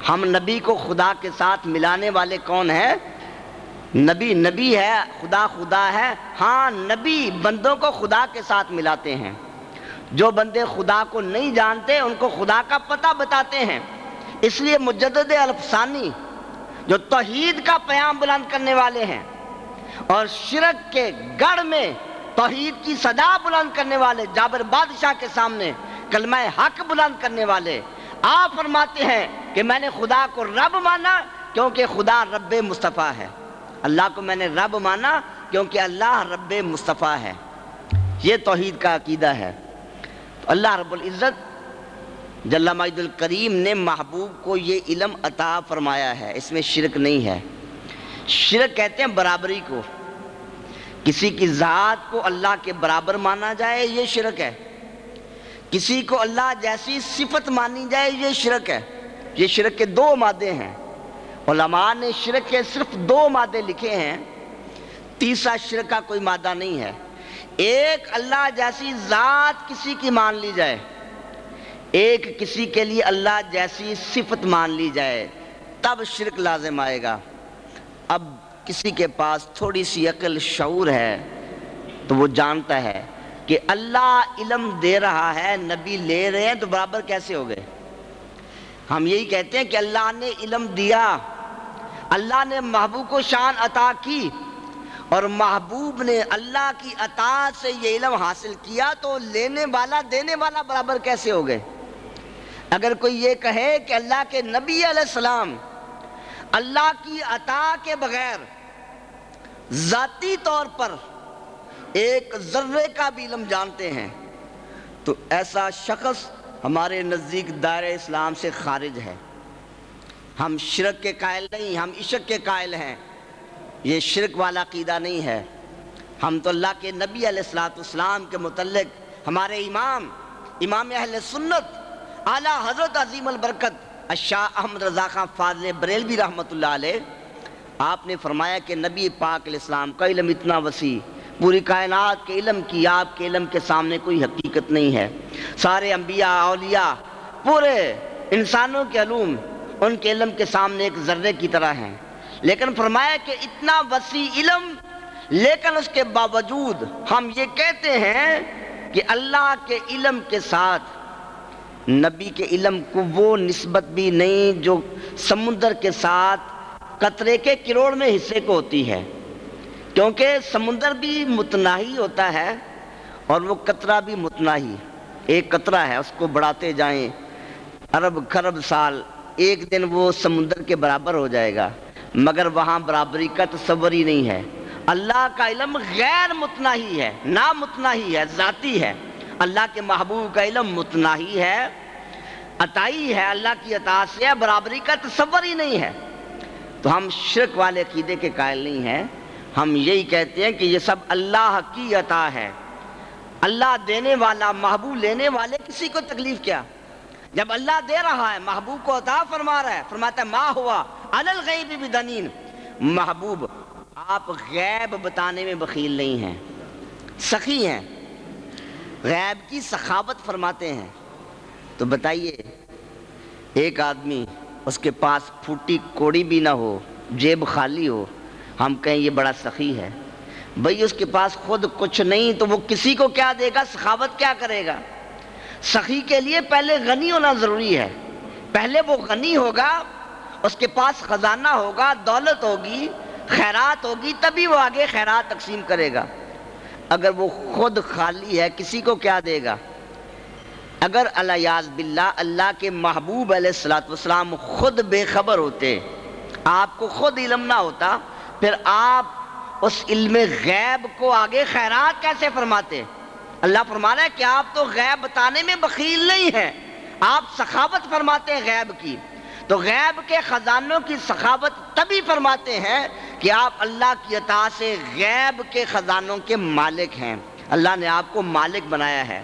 ہم نبی کو خدا کے ساتھ ملانے والے کون ہیں؟ نبی. نبی ہے, خدا خدا ہے. ہاں نبی بندوں کو خدا کے ساتھ ملاتے ہیں. جو بندے خدا کو نہیں جانتے ان کو خدا کا پتہ بتاتے ہیں. اس لیے مجدد الفسانی جو توحید کا پیام بلند کرنے والے ہیں اور شرک کے گڑھ میں توحید کی صدا بلند کرنے والے, جابر بادشاہ کے سامنے کلمہ حق بلند کرنے والے, آپ فرماتے ہیں کہ میں نے خدا کو رب مانا کیونکہ خدا رب مصطفیٰ ہے. اللہ کو میں نے رب مانا کیونکہ اللہ رب مصطفیٰ ہے. یہ توحید کا عقیدہ ہے. تو اللہ رب العزت جل مجد الکریم نے محبوب کو یہ علم عطا فرمایا ہے, اس میں شرک نہیں ہے. شرک کہتے ہیں برابری کو, کسی کی ذات کو اللہ کے برابر مانا جائے یہ شرک ہے. کسی کو اللہ جیسی صفت مانی جائے یہ شرک ہے. یہ شرک کے دو مادے ہیں. علماء نے شرک کے صرف دو مادے لکھے ہیں, تیسرا شرک کا کوئی مادہ نہیں ہے. ایک اللہ جیسی ذات کسی کی مان لی جائے, ایک کسی کے لیے اللہ جیسی صفت مان لی جائے, تب شرک لازم آئے گا. اب کسی کے پاس تھوڑی سی عقل شعور ہے تو وہ جانتا ہے کہ اللہ علم دے رہا ہے, نبی لے رہے ہیں, تو برابر کیسے ہو گئے؟ ہم یہی کہتے ہیں کہ اللہ نے علم دیا، اللہ نے محبوب کو شان عطا کی، اور محبوب نے اللہ کی اطاعت سے یہ علم حاصل کیا، تو لینے والا دینے والا برابر کیسے ہو گئے؟ اگر کوئی یہ کہے کہ اللہ کے نبی علیہ السلام اللہ کی عطا کے بغیر ذاتی طور پر ایک ذرے کا بھی علم جانتے ہیں، تو ایسا شخص ہمارے نزدیک دائرہ اسلام سے خارج ہے۔ ہم شرک کے قائل نہیں، ہم عشق کے قائل ہیں، یہ شرک والا عقیدہ نہیں ہے۔ ہم تو اللہ کے نبی علیہ السلام کے متعلق ہمارے امام اہل سنت اعلیٰ حضرت عظیم البرکت الشاہ احمد رضا خان فاضل بریلوی رحمۃ اللہ علیہ، آپ نے فرمایا کہ نبی پاک علیہ السلام کا علم اتنا وسیع، پوری کائنات کے علم کی آپ کے علم کے سامنے کوئی حقیقت نہیں ہے۔ سارے انبیاء اولیاء پورے انسانوں کے علوم ان کے علم کے سامنے ایک ذرے کی طرح ہیں، لیکن فرمایا کہ اتنا وسیع علم، لیکن اس کے باوجود ہم یہ کہتے ہیں کہ اللہ کے علم کے ساتھ نبی کے علم کو وہ نسبت بھی نہیں جو سمندر کے ساتھ قطرے کے کروڑ میں حصے کو ہوتی ہے، کیونکہ سمندر بھی متناہی ہوتا ہے اور وہ قطرہ بھی متناہی، ایک قطرہ ہے، اس کو بڑھاتے جائیں ارب خرب سال، ایک دن وہ سمندر کے برابر ہو جائے گا، مگر وہاں برابری کا تصور ہی نہیں ہے۔ اللہ کا علم غیر متناہی ہے، نامتناہی ہے، ذاتی ہے۔ اللہ کے محبوب کا علم متناہی ہے، عطائی ہے، اللہ کی عطا سے ہے، برابری کا تصور ہی نہیں ہے۔ تو ہم شرک والے عقیدے کے قائل نہیں ہیں، ہم یہی کہتے ہیں کہ یہ سب اللہ کی عطا ہے، اللہ دینے والا، محبوب لینے والے، کسی کو تکلیف کیا؟ جب اللہ دے رہا ہے، محبوب کو عطا فرما رہا ہے، فرماتا ہے ما ہوا علی الغیب بدنین، محبوب آپ غیب بتانے میں بخیل نہیں ہیں، سخی ہیں، غیب کی سخاوت فرماتے ہیں۔ تو بتائیے ایک آدمی اس کے پاس پھوٹی کوڑی بھی نہ ہو، جیب خالی ہو، ہم کہیں یہ بڑا سخی ہے؟ بھئی اس کے پاس خود کچھ نہیں تو وہ کسی کو کیا دے گا، سخاوت کیا کرے گا؟ سخی کے لیے پہلے غنی ہونا ضروری ہے، پہلے وہ غنی ہوگا، اس کے پاس خزانہ ہوگا، دولت ہوگی، خیرات ہوگی، تبھی وہ آگے خیرات تقسیم کرے گا۔ اگر وہ خود خالی ہے کسی کو کیا دے گا؟ اگر الیاذ باللہ اللہ کے محبوب علیہ السلام خود بے خبر ہوتے، آپ کو خود علم نہ ہوتا، پھر آپ اس علم غیب کو آگے خیرات کیسے فرماتے؟ اللہ فرما رہا ہے کہ آپ تو غیب بتانے میں بخیل نہیں ہیں، آپ سخاوت فرماتے ہیں غیب کی۔ تو غیب کے خزانوں کی سخاوت تبھی فرماتے ہیں کہ آپ اللہ کی عطا سے غیب کے خزانوں کے مالک ہیں۔ اللہ نے آپ کو مالک بنایا ہے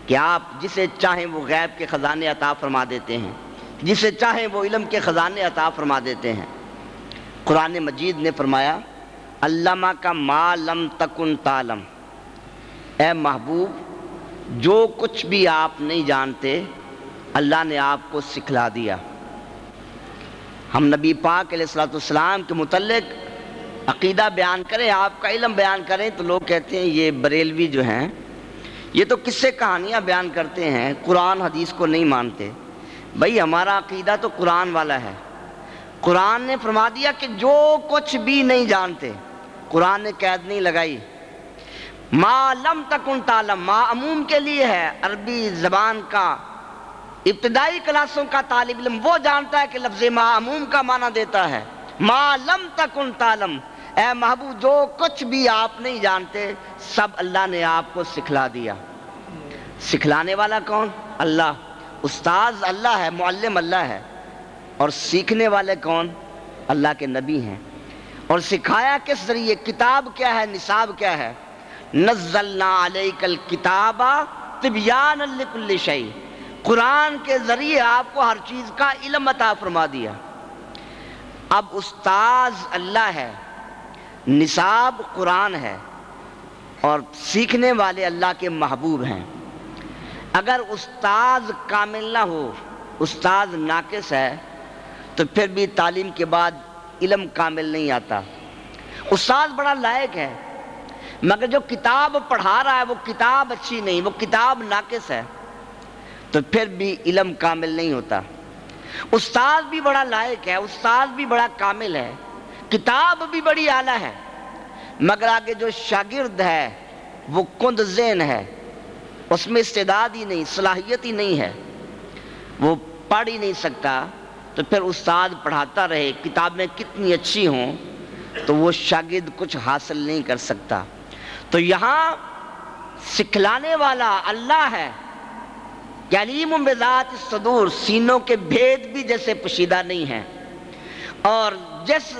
کہ آپ جسے چاہیں وہ غیب کے خزانے عطا فرما دیتے ہیں، جسے چاہیں وہ علم کے خزانے عطا فرما دیتے ہیں۔ قرآن مجید نے فرمایا علمہ کا ما لم تکن تعلم، اے محبوب جو کچھ بھی آپ نہیں جانتے اللہ نے آپ کو سکھلا دیا۔ ہم نبی پاک علیہ السلام کے متعلق عقیدہ بیان کریں، آپ کا علم بیان کریں، تو لوگ کہتے ہیں یہ بریلوی جو ہیں یہ تو قصے کہانیاں بیان کرتے ہیں، قرآن حدیث کو نہیں مانتے۔ بھئی ہمارا عقیدہ تو قرآن والا ہے، قرآن نے فرما دیا کہ جو کچھ بھی نہیں جانتے، قرآن نے قید نہیں لگائی۔ ما لم تکن تعلم، ما عموم کے لیے ہے، عربی زبان کا ابتدائی کلاسوں کا طالب علم وہ جانتا ہے کہ لفظ ما عموم کا معنی دیتا ہے۔ ما لم تکن تعلم، اے محبوب جو کچھ بھی آپ نہیں جانتے سب اللہ نے آپ کو سکھلا دیا۔ سکھلانے والا کون؟ اللہ۔ استاذ اللہ ہے، معلم اللہ ہے، اور سیکھنے والے کون؟ اللہ کے نبی ہیں۔ اور سکھایا کس ذریعے؟ کتاب کیا ہے، نصاب کیا ہے؟ نزلنا علیک الکتاب تبیانا لکل شیء، قرآن کے ذریعے آپ کو ہر چیز کا علم عطا فرما دیا۔ اب استاذ اللہ ہے، نصاب قرآن ہے، اور سیکھنے والے اللہ کے محبوب ہیں۔ اگر استاذ کامل نہ ہو، استاذ ناقص ہے، تو پھر بھی تعلیم کے بعد علم کامل نہیں آتا۔ استاذ بڑا لائق ہے، مگر جو کتاب پڑھا رہا ہے وہ کتاب اچھی نہیں، وہ کتاب ناقص ہے، تو پھر بھی علم کامل نہیں ہوتا۔ استاد بھی بڑا لائق ہے، استاد بھی بڑا کامل ہے، کتاب بھی بڑی اعلیٰ ہے، مگر آگے جو شاگرد ہے وہ کند ذہن ہے، اس میں استعداد ہی نہیں، صلاحیت ہی نہیں ہے، وہ پڑھ ہی نہیں سکتا، تو پھر استاد پڑھاتا رہے، کتابیں کتنی اچھی ہوں تو وہ شاگرد کچھ حاصل نہیں کر سکتا۔ تو یہاں سکھلانے والا اللہ ہے کہ علیم بذات الصدور، سینوں کے بھید بھی جیسے پوشیدہ نہیں ہیں، اور جس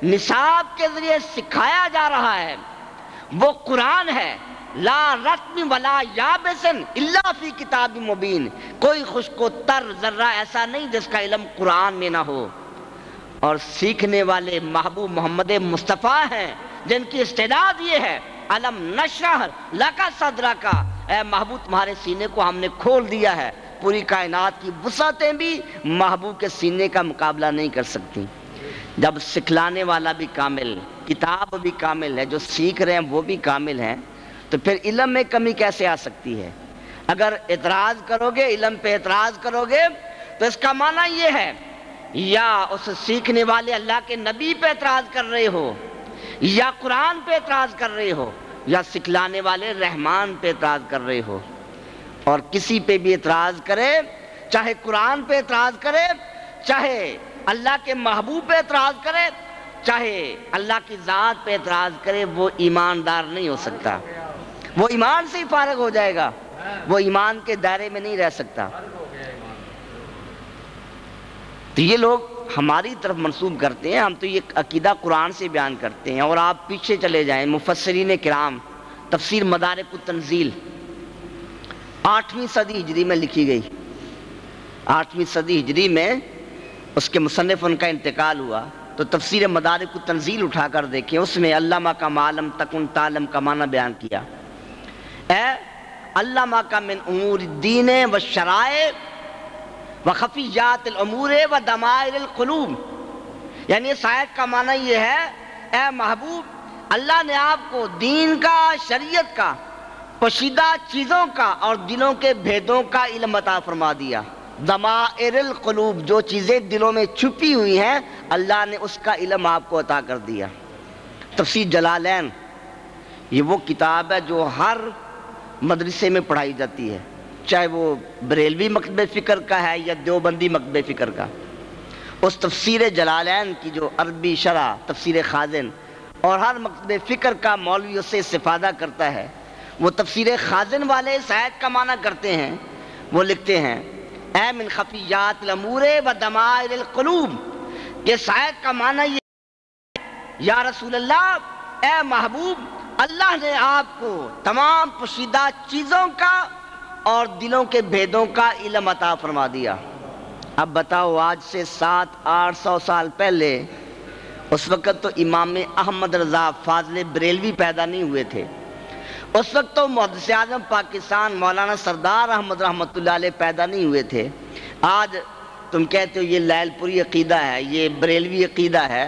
نصاب کے ذریعے سکھایا جا رہا ہے وہ قرآن ہے، لا رتم ولا یابسن الا فی کتاب مبین، کوئی خشک و تر ذرہ ایسا نہیں جس کا علم قرآن میں نہ ہو۔ اور سیکھنے والے محبوب محمد مصطفیٰ ہیں جن کی استعداد یہ ہے، علم نشرح لک صدرک، اے محبوب تمہارے سینے کو ہم نے کھول دیا ہے، پوری کائنات کی وسعتیں بھی محبوب کے سینے کا مقابلہ نہیں کر سکتی۔ جب سکھلانے والا بھی کامل، کتاب بھی کامل ہے، جو سیکھ رہے ہیں وہ بھی کامل ہیں، تو پھر علم میں کمی کیسے آ سکتی ہے؟ اگر اعتراض کرو گے، علم پہ اعتراض کرو گے تو اس کا معنی یہ ہے یا اس سیکھنے والے اللہ کے نبی پہ اعتراض کر رہے ہو، یا قرآن پہ اعتراض کر رہے ہو، یا سکھلانے والے رحمان پہ اعتراض کر رہے ہو۔ اور کسی پہ بھی اعتراض کرے، چاہے قرآن پہ اعتراض کرے، چاہے اللہ کے محبوب پہ اعتراض کرے، چاہے اللہ کی ذات پہ اعتراض کرے، وہ ایماندار نہیں ہو سکتا، وہ ایمان سے ہی فارغ ہو جائے گا، وہ ایمان کے دائرے میں نہیں رہ سکتا۔ تو یہ لوگ ہماری طرف منسوب کرتے ہیں، ہم تو یہ عقیدہ قرآن سے بیان کرتے ہیں۔ اور آپ پیچھے چلے جائیں، مفسرین کرام، تفسیر مدارک التنزیل 8ویں صدی ہجری میں لکھی گئی، 8ویں صدی ہجری میں اس کے مصنف ان کا انتقال ہوا، تو تفسیر مدارک التنزیل اٹھا کر دیکھیں، اس میں علامہ کا معلم تکن تعلم کا معنی بیان کیا، اے علامہ کا من امور الدین و شرائع و خفیات الامور و دمائر القلوب، یعنی اس آیت کا معنی یہ ہے، اے محبوب اللہ نے آپ کو دین کا، شریعت کا، پوشیدہ چیزوں کا اور دلوں کے بھیدوں کا علم عطا فرما دیا۔ ضمائر القلوب، جو چیزیں دلوں میں چھپی ہوئی ہیں اللہ نے اس کا علم آپ کو عطا کر دیا۔ تفسیر جلالین یہ وہ کتاب ہے جو ہر مدرسے میں پڑھائی جاتی ہے، چاہے وہ بریلوی مکتبہ فکر کا ہے یا دیوبندی مکتبہ فکر کا۔ اس تفسیر جلالین کی جو عربی شرح تفسیر خازن، اور ہر مکتبہ فکر کا مولوی اس سے استفادہ کرتا ہے، وہ تفسیر خازن والے اس آیت کا معنی کرتے ہیں، وہ لکھتے ہیں اے من خفیات الامور و دمائر القلوب، یہ اس آیت کا معنی یہ، یا رسول اللہ، اے محبوب اللہ نے آپ کو تمام پوشیدہ چیزوں کا اور دلوں کے بھیدوں کا علم عطا فرما دیا۔ اب بتاؤ، آج سے 700-800 سال پہلے، اس وقت تو امام احمد رضا فاضل بریلوی پیدا نہیں ہوئے تھے، اس وقت تو محدث اعظم پاکستان مولانا سردار احمد رحمۃ اللہ علیہ پیدا نہیں ہوئے تھے۔ آج تم کہتے ہو یہ لیل پوری عقیدہ ہے، یہ بریلوی عقیدہ ہے،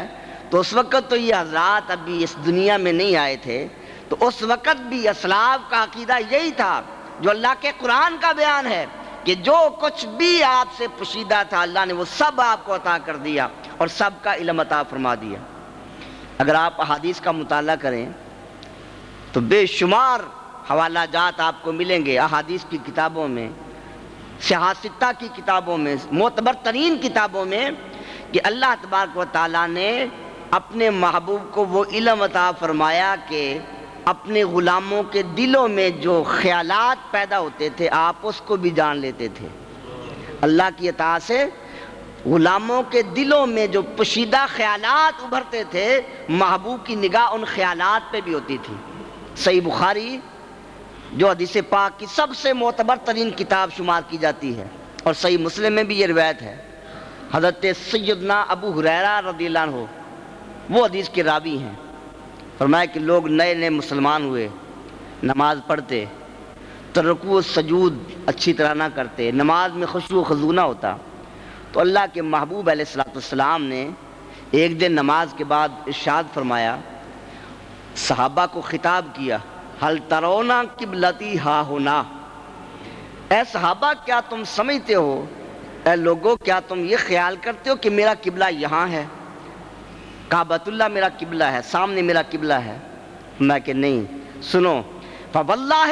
تو اس وقت تو یہ حضرات ابھی اس دنیا میں نہیں آئے تھے، تو اس وقت بھی اسلاف کا عقیدہ یہی تھا جو اللہ کے قرآن کا بیان ہے کہ جو کچھ بھی آپ سے پوشیدہ تھا اللہ نے وہ سب آپ کو عطا کر دیا اور سب کا علم عطا فرما دیا۔ اگر آپ احادیث کا مطالعہ کریں تو بے شمار حوالہ جات آپ کو ملیں گے احادیث کی کتابوں میں، سیاستہ کی کتابوں میں، معتبر ترین کتابوں میں، کہ اللہ تبارک و تعالیٰ نے اپنے محبوب کو وہ علم عطا فرمایا کہ اپنے غلاموں کے دلوں میں جو خیالات پیدا ہوتے تھے آپ اس کو بھی جان لیتے تھے۔ اللہ کی عطا سے غلاموں کے دلوں میں جو پوشیدہ خیالات ابھرتے تھے، محبوب کی نگاہ ان خیالات پہ بھی ہوتی تھی۔ صحیح بخاری جو حدیث پاک کی سب سے معتبر ترین کتاب شمار کی جاتی ہے، اور صحیح مسلم میں بھی یہ روایت ہے، حضرت سیدنا ابو ہریرہ رضی اللہ عنہ وہ حدیث کے راوی ہیں، فرمایا کہ لوگ نئے نئے مسلمان ہوئے، نماز پڑھتے تو رکوع و سجود اچھی طرح نہ کرتے، نماز میں خشوع و خضوع نہ ہوتا، تو اللہ کے محبوب علیہ السلام نے ایک دن نماز کے بعد ارشاد فرمایا، صحابہ کو خطاب کیا، حل ترونا قبلتی ہا ہونا، اے صحابہ کیا تم سمجھتے ہو اے لوگو کیا تم یہ خیال کرتے ہو کہ میرا قبلہ یہاں ہے، کعبۃ اللہ میرا قبلہ ہے، سامنے میرا قبلہ ہے؟ میں کہ نہیں، سنو، فواللہ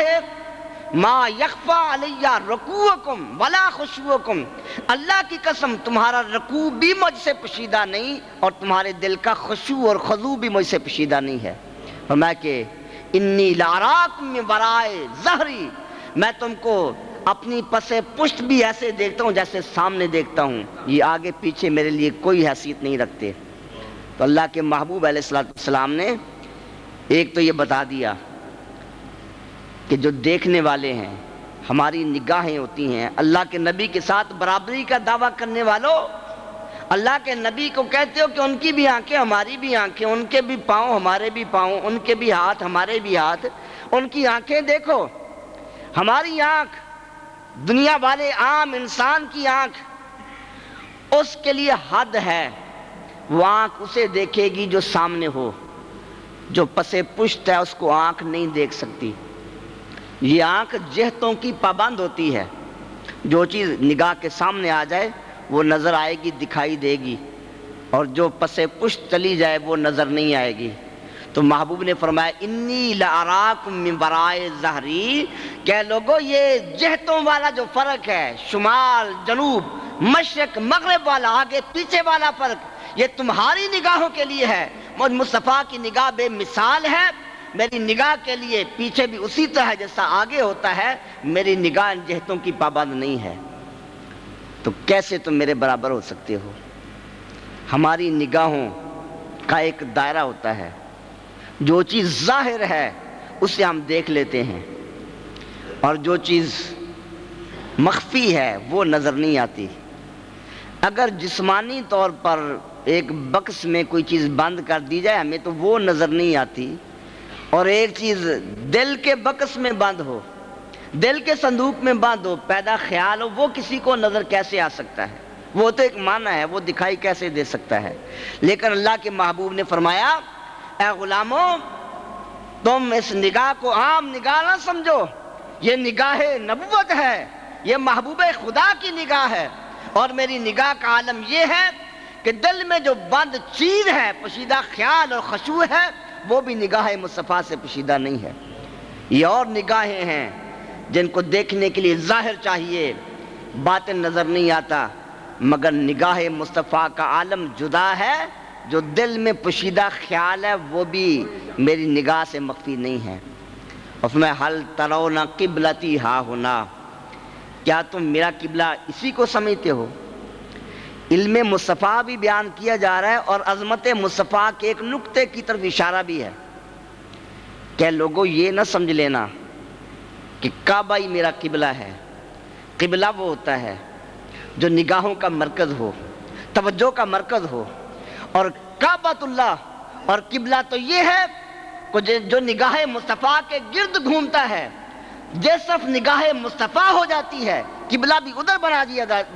ما یخفا علی رکوعکم ولا خشوعکم، اللہ کی قسم تمہارا رکوع بھی مجھ سے پوشیدہ نہیں اور تمہارے دل کا خشوع اور خضوع بھی مجھ سے پوشیدہ نہیں ہے۔ فرمایا کہ انی لاراکم من ورائے ظہری، میں تم کو اپنی پس پشت بھی ایسے دیکھتا ہوں جیسے سامنے دیکھتا ہوں، یہ آگے پیچھے میرے لیے کوئی حیثیت نہیں رکھتے۔ تو اللہ کے محبوب علیہ السلام نے ایک تو یہ بتا دیا کہ جو دیکھنے والے ہیں، ہماری نگاہیں ہوتی ہیں، اللہ کے نبی کے ساتھ برابری کا دعویٰ کرنے والوں، اللہ کے نبی کو کہتے ہو کہ ان کی بھی آنکھیں ہماری بھی آنکھیں، ان کے بھی پاؤں ہمارے بھی پاؤں، ان کے بھی ہاتھ ہمارے بھی ہاتھ، ان کی آنکھیں دیکھو، ہماری آنکھ، دنیا والے عام انسان کی آنکھ، اس کے لیے حد ہے، وہ آنکھ اسے دیکھے گی جو سامنے ہو، جو پس پشت ہے اس کو آنکھ نہیں دیکھ سکتی۔ یہ آنکھ جہتوں کی پابند ہوتی ہے، جو چیز نگاہ کے سامنے آ جائے وہ نظر آئے گی، دکھائی دے گی، اور جو پس پشت چلی جائے وہ نظر نہیں آئے گی۔ تو محبوب نے فرمایا انی لاراکم من ورائے ظہری، کہ لوگو یہ جہتوں والا جو فرق ہے، شمال جنوب مشرق مغرب والا، آگے پیچھے والا فرق، یہ تمہاری نگاہوں کے لیے ہے، مجھ مصطفیٰ کی نگاہ بے مثال ہے، میری نگاہ کے لیے پیچھے بھی اسی طرح جیسا آگے ہوتا ہے، میری نگاہ ان جہتوں کی پابند نہیں ہے۔ تو کیسے تم میرے برابر ہو سکتے ہو؟ ہماری نگاہوں کا ایک دائرہ ہوتا ہے، جو چیز ظاہر ہے اسے ہم دیکھ لیتے ہیں، اور جو چیز مخفی ہے وہ نظر نہیں آتی۔ اگر جسمانی طور پر ایک بکس میں کوئی چیز بند کر دی جائے ہمیں تو وہ نظر نہیں آتی، اور ایک چیز دل کے بکس میں بند ہو، دل کے صندوق میں بند ہو، پیدا خیال ہو، وہ کسی کو نظر کیسے آ سکتا ہے؟ وہ تو ایک معنی ہے، وہ دکھائی کیسے دے سکتا ہے؟ لیکن اللہ کے محبوب نے فرمایا اے غلاموں، تم اس نگاہ کو عام نگاہ نہ سمجھو، یہ نگاہ نبوت ہے، یہ محبوب خدا کی نگاہ ہے، اور میری نگاہ کا عالم یہ ہے کہ دل میں جو بند چیز ہے، پوشیدہ خیال اور خشوع ہے، وہ بھی نگاہ مصطفیٰ سے پوشیدہ نہیں ہے۔ یہ اور نگاہیں ہیں جن کو دیکھنے کے لیے ظاہر چاہیے، باطن نظر نہیں آتا، مگر نگاہ مصطفیٰ کا عالم جدا ہے، جو دل میں پوشیدہ خیال ہے وہ بھی میری نگاہ سے مخفی نہیں ہے۔ اور میں حل ترون قبلتی ہا ہونا، کیا تم میرا قبلہ اسی کو سمجھتے ہو؟ علم مصطفیٰ بھی بیان کیا جا رہا ہے اور عظمت مصطفیٰ کے ایک نقطے کی طرف اشارہ بھی ہے کہ لوگوں یہ نہ سمجھ لینا کہ کعبہ ہی میرا قبلہ ہے۔ قبلہ وہ ہوتا ہے جو نگاہوں کا مرکز ہو، توجہ کا مرکز ہو، اور کعبۃ اللہ اور قبلہ تو یہ ہے جو نگاہ مصطفیٰ کے گرد گھومتا ہے۔ جس طرف نگاہ مصطفیٰ ہو جاتی ہے قبلہ بھی ادھر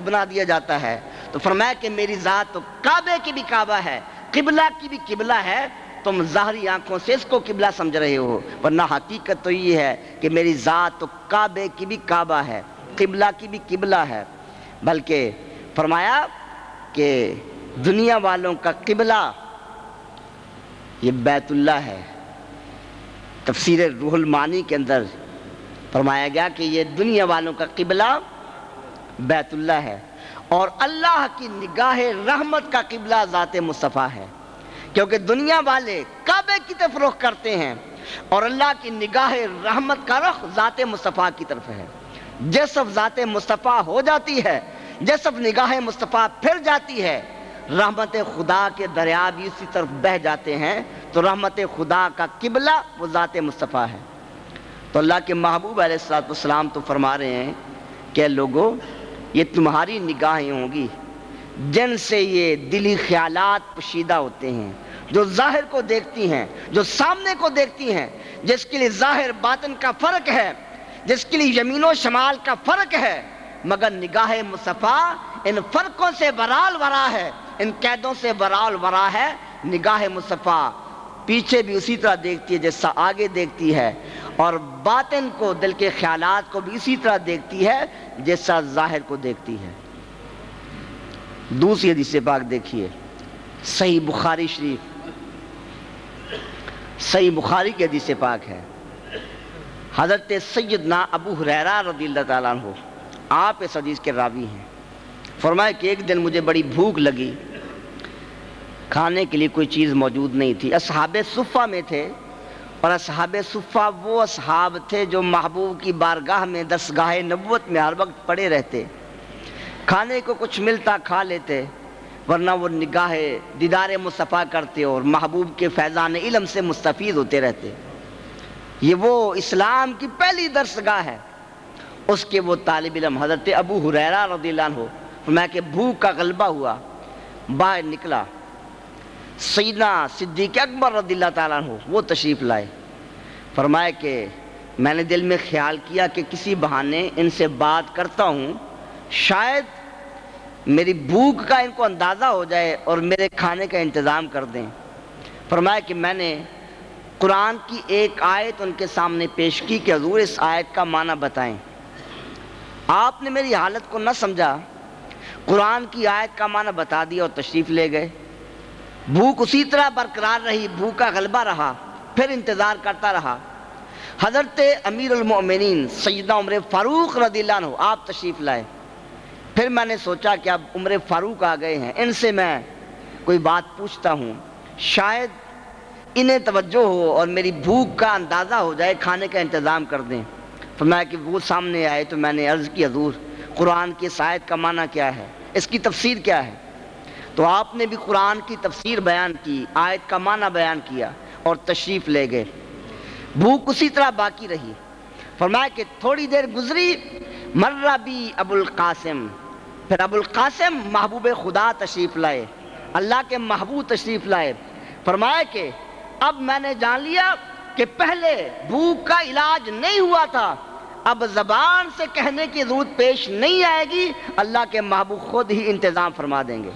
بنا دیا جاتا ہے۔ تو فرمایا کہ میری ذات تو کعبے کی بھی کعبہ ہے، قبلہ کی بھی قبلہ ہے، تم ظاہری آنکھوں سے اس کو قبلہ سمجھ رہے ہو، ورنہ حقیقت تو یہ ہے کہ میری ذات تو کعبے کی بھی کعبہ ہے، قبلہ کی بھی قبلہ ہے۔ بلکہ فرمایا کہ دنیا والوں کا قبلہ یہ بیت اللہ ہے۔ تفسیر روح المعانی کے اندر فرمایا گیا کہ یہ دنیا والوں کا قبلہ بیت اللہ ہے، اور اللہ کی نگاہ رحمت کا قبلہ ذات مصطفیٰ ہے، کیونکہ دنیا والے کعبے کی طرف رخ کرتے ہیں اور اللہ کی نگاہ رحمت کا رخ ذات مصطفیٰ کی طرف ہے۔ جس وقت ذات مصطفیٰ ہو جاتی ہے، جس وقت نگاہ مصطفیٰ پھر جاتی ہے، رحمت خدا کے دریا بھی اسی طرف بہ جاتے ہیں، تو رحمت خدا کا قبلہ وہ ذات مصطفیٰ ہے۔ تو اللہ کے محبوب علیہ السلام تو فرما رہے ہیں کہ لوگوں یہ تمہاری نگاہیں ہوں گی جن سے یہ دلی خیالات پوشیدہ ہوتے ہیں، جو ظاہر کو دیکھتی ہیں، جو سامنے کو دیکھتی ہیں، جس کے لیے ظاہر باطن کا فرق ہے، جس کے لیے یمین و شمال کا فرق ہے، مگر نگاہ مصطفیٰ ان فرقوں سے برال ورا ہے، ان قیدوں سے برال ورا ہے۔ نگاہ مصطفیٰ پیچھے بھی اسی طرح دیکھتی ہے جیسا آگے دیکھتی ہے، اور باطن کو، دل کے خیالات کو بھی اسی طرح دیکھتی ہے جیسا ظاہر کو دیکھتی ہے۔ دوسری حدیث پاک دیکھیے، صحیح بخاری شریف، صحیح بخاری کی حدیث پاک ہے۔ حضرت سیدنا ابو ہریرہ رضی اللہ تعالیٰ عنہ آپ اس حدیث کے راوی ہیں۔ فرمایا کہ ایک دن مجھے بڑی بھوک لگی، کھانے کے لیے کوئی چیز موجود نہیں تھی، اصحاب صفہ میں تھے، اور اصحاب صفہ وہ اصحاب تھے جو محبوب کی بارگاہ میں دستگاہ نبوت میں ہر وقت پڑے رہتے، کھانے کو کچھ ملتا کھا لیتے، ورنہ وہ نگاہ دیدار مصطفیٰ کرتے اور محبوب کے فیضان علم سے مستفید ہوتے رہتے۔ یہ وہ اسلام کی پہلی درسگاہ ہے، اس کے وہ طالب علم حضرت ابو ہریرہ رضی اللہ عنہ، فرمایا کہ بھوک کا غلبہ ہوا، باہر نکلا، سیدنا صدیق اکبر رضی اللہ تعالیٰ عنہ وہ تشریف لائے۔ فرمایا کہ میں نے دل میں خیال کیا کہ کسی بہانے ان سے بات کرتا ہوں، شاید میری بھوک کا ان کو اندازہ ہو جائے اور میرے کھانے کا انتظام کر دیں۔ فرمایا کہ میں نے قرآن کی ایک آیت ان کے سامنے پیش کی کہ حضور اس آیت کا معنی بتائیں۔ آپ نے میری حالت کو نہ سمجھا، قرآن کی آیت کا معنی بتا دیا اور تشریف لے گئے۔ بھوک اسی طرح برقرار رہی، بھوک کا غلبہ رہا، پھر انتظار کرتا رہا۔ حضرت امیر المؤمنین سیدنا عمر فاروق رضی اللہ عنہ آپ تشریف لائے۔ پھر میں نے سوچا کہ اب عمر فاروق آ گئے ہیں، ان سے میں کوئی بات پوچھتا ہوں، شاید انہیں توجہ ہو اور میری بھوک کا اندازہ ہو جائے، کھانے کا انتظام کر دیں۔ فرمایا کہ وہ سامنے آئے تو میں نے عرض کی حضور قرآن کی اس آیت کا معنی کیا ہے، اس کی تفسیر کیا ہے؟ تو آپ نے بھی قرآن کی تفسیر بیان کی، آیت کا معنی بیان کیا اور تشریف لے گئے۔ بھوک اسی طرح باقی رہی۔ فرمایا کہ تھوڑی دیر گزری، مر بی ابو القاسم، پھر ابو القاسم محبوب خدا تشریف لائے، اللہ کے محبوب تشریف لائے۔ فرمایا کہ اب میں نے جان لیا کہ پہلے بھوک کا علاج نہیں ہوا تھا، اب زبان سے کہنے کی ضرورت پیش نہیں آئے گی، اللہ کے محبوب خود ہی انتظام فرما دیں گے۔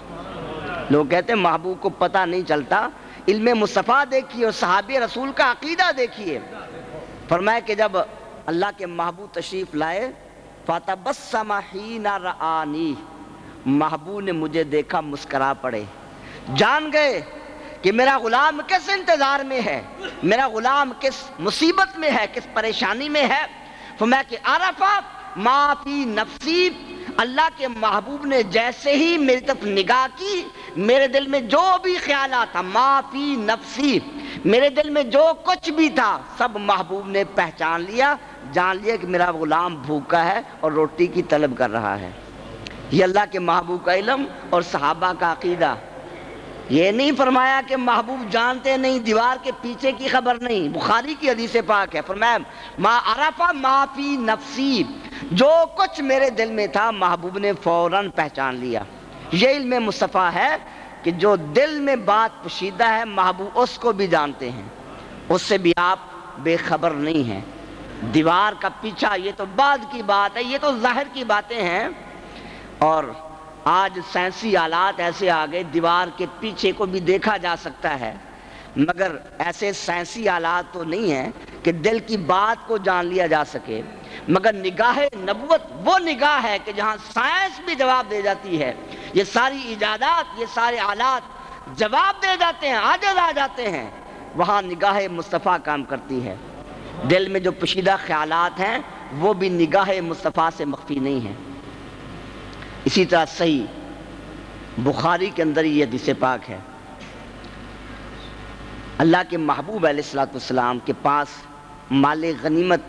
لوگ کہتے ہیں محبوب کو پتہ نہیں چلتا، علم مصطفیٰ دیکھیے اور صحابی رسول کا عقیدہ دیکھیے۔ فرمایا کہ جب اللہ کے محبوب تشریف لائے، فَتَبَسَّمَ حِينَ رَآنِي، محبوب نے مجھے دیکھا مسکرا پڑے، جان گئے کہ میرا غلام کس انتظار میں ہے، میرا غلام کس مصیبت میں ہے، کس پریشانی میں ہے۔ فرمایا کہ عرفہ ما فی نفسی، اللہ کے محبوب نے جیسے ہی میری طرف نگاہ کی، میرے دل میں جو بھی خیالات تھا، ما فی نفسی، میرے دل میں جو کچھ بھی تھا سب محبوب نے پہچان لیا، جان لیا کہ میرا غلام بھوکا ہے اور روٹی کی طلب کر رہا ہے۔ یہ اللہ کے محبوب کا علم اور صحابہ کا عقیدہ۔ یہ نہیں فرمایا کہ محبوب جانتے نہیں، دیوار کے پیچھے کی خبر نہیں، بخاری کی حدیث پاک ہے۔ فرمایا ما عرفہ ما فی نفسی، جو کچھ میرے دل میں تھا محبوب نے فوراً پہچان لیا۔ یہ علم مصطفیٰ ہے کہ جو دل میں بات پوشیدہ ہے محبوب اس کو بھی جانتے ہیں، اس سے بھی آپ بے خبر نہیں ہیں۔ دیوار کا پیچھا یہ تو بعد کی بات ہے، یہ تو ظاہر کی باتیں ہیں، اور آج سائنسی آلات ایسے آ گئے دیوار کے پیچھے کو بھی دیکھا جا سکتا ہے، مگر ایسے سائنسی آلات تو نہیں ہیں کہ دل کی بات کو جان لیا جا سکے۔ مگر نگاہ نبوت وہ نگاہ ہے کہ جہاں سائنس بھی جواب دے جاتی ہے، یہ ساری ایجادات، یہ سارے آلات جواب دے جاتے ہیں، عاجز آ جاتے ہیں، وہاں نگاہ مصطفیٰ کام کرتی ہے۔ دل میں جو پوشیدہ خیالات ہیں وہ بھی نگاہ مصطفیٰ سے مخفی نہیں ہیں۔ اسی طرح صحیح بخاری کے اندر یہ حدیث پاک ہے، اللہ کے محبوب علیہ الصلوۃ والسلام کے پاس مال غنیمت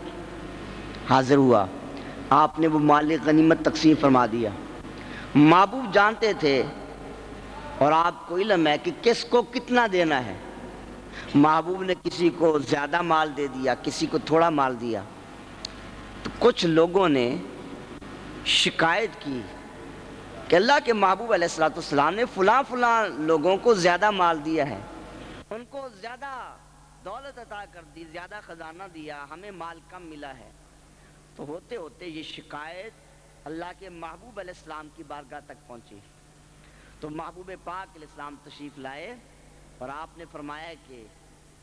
حاضر ہوا، آپ نے وہ مال غنیمت تقسیم فرما دیا۔ محبوب جانتے تھے اور آپ کو علم ہے کہ کس کو کتنا دینا ہے۔ محبوب نے کسی کو زیادہ مال دے دیا، کسی کو تھوڑا مال دیا، تو کچھ لوگوں نے شکایت کی کہ اللہ کے محبوب علیہ الصلوۃ والسلام نے فلاں لوگوں کو زیادہ مال دیا ہے، ان کو زیادہ دولت عطا کر دی، زیادہ خزانہ دیا، ہمیں مال کم ملا ہے۔ تو ہوتے ہوتے یہ شکایت اللہ کے محبوب علیہ السلام کی بارگاہ تک پہنچی، تو محبوب پاک علیہ السلام تشریف لائے اور آپ نے فرمایا کہ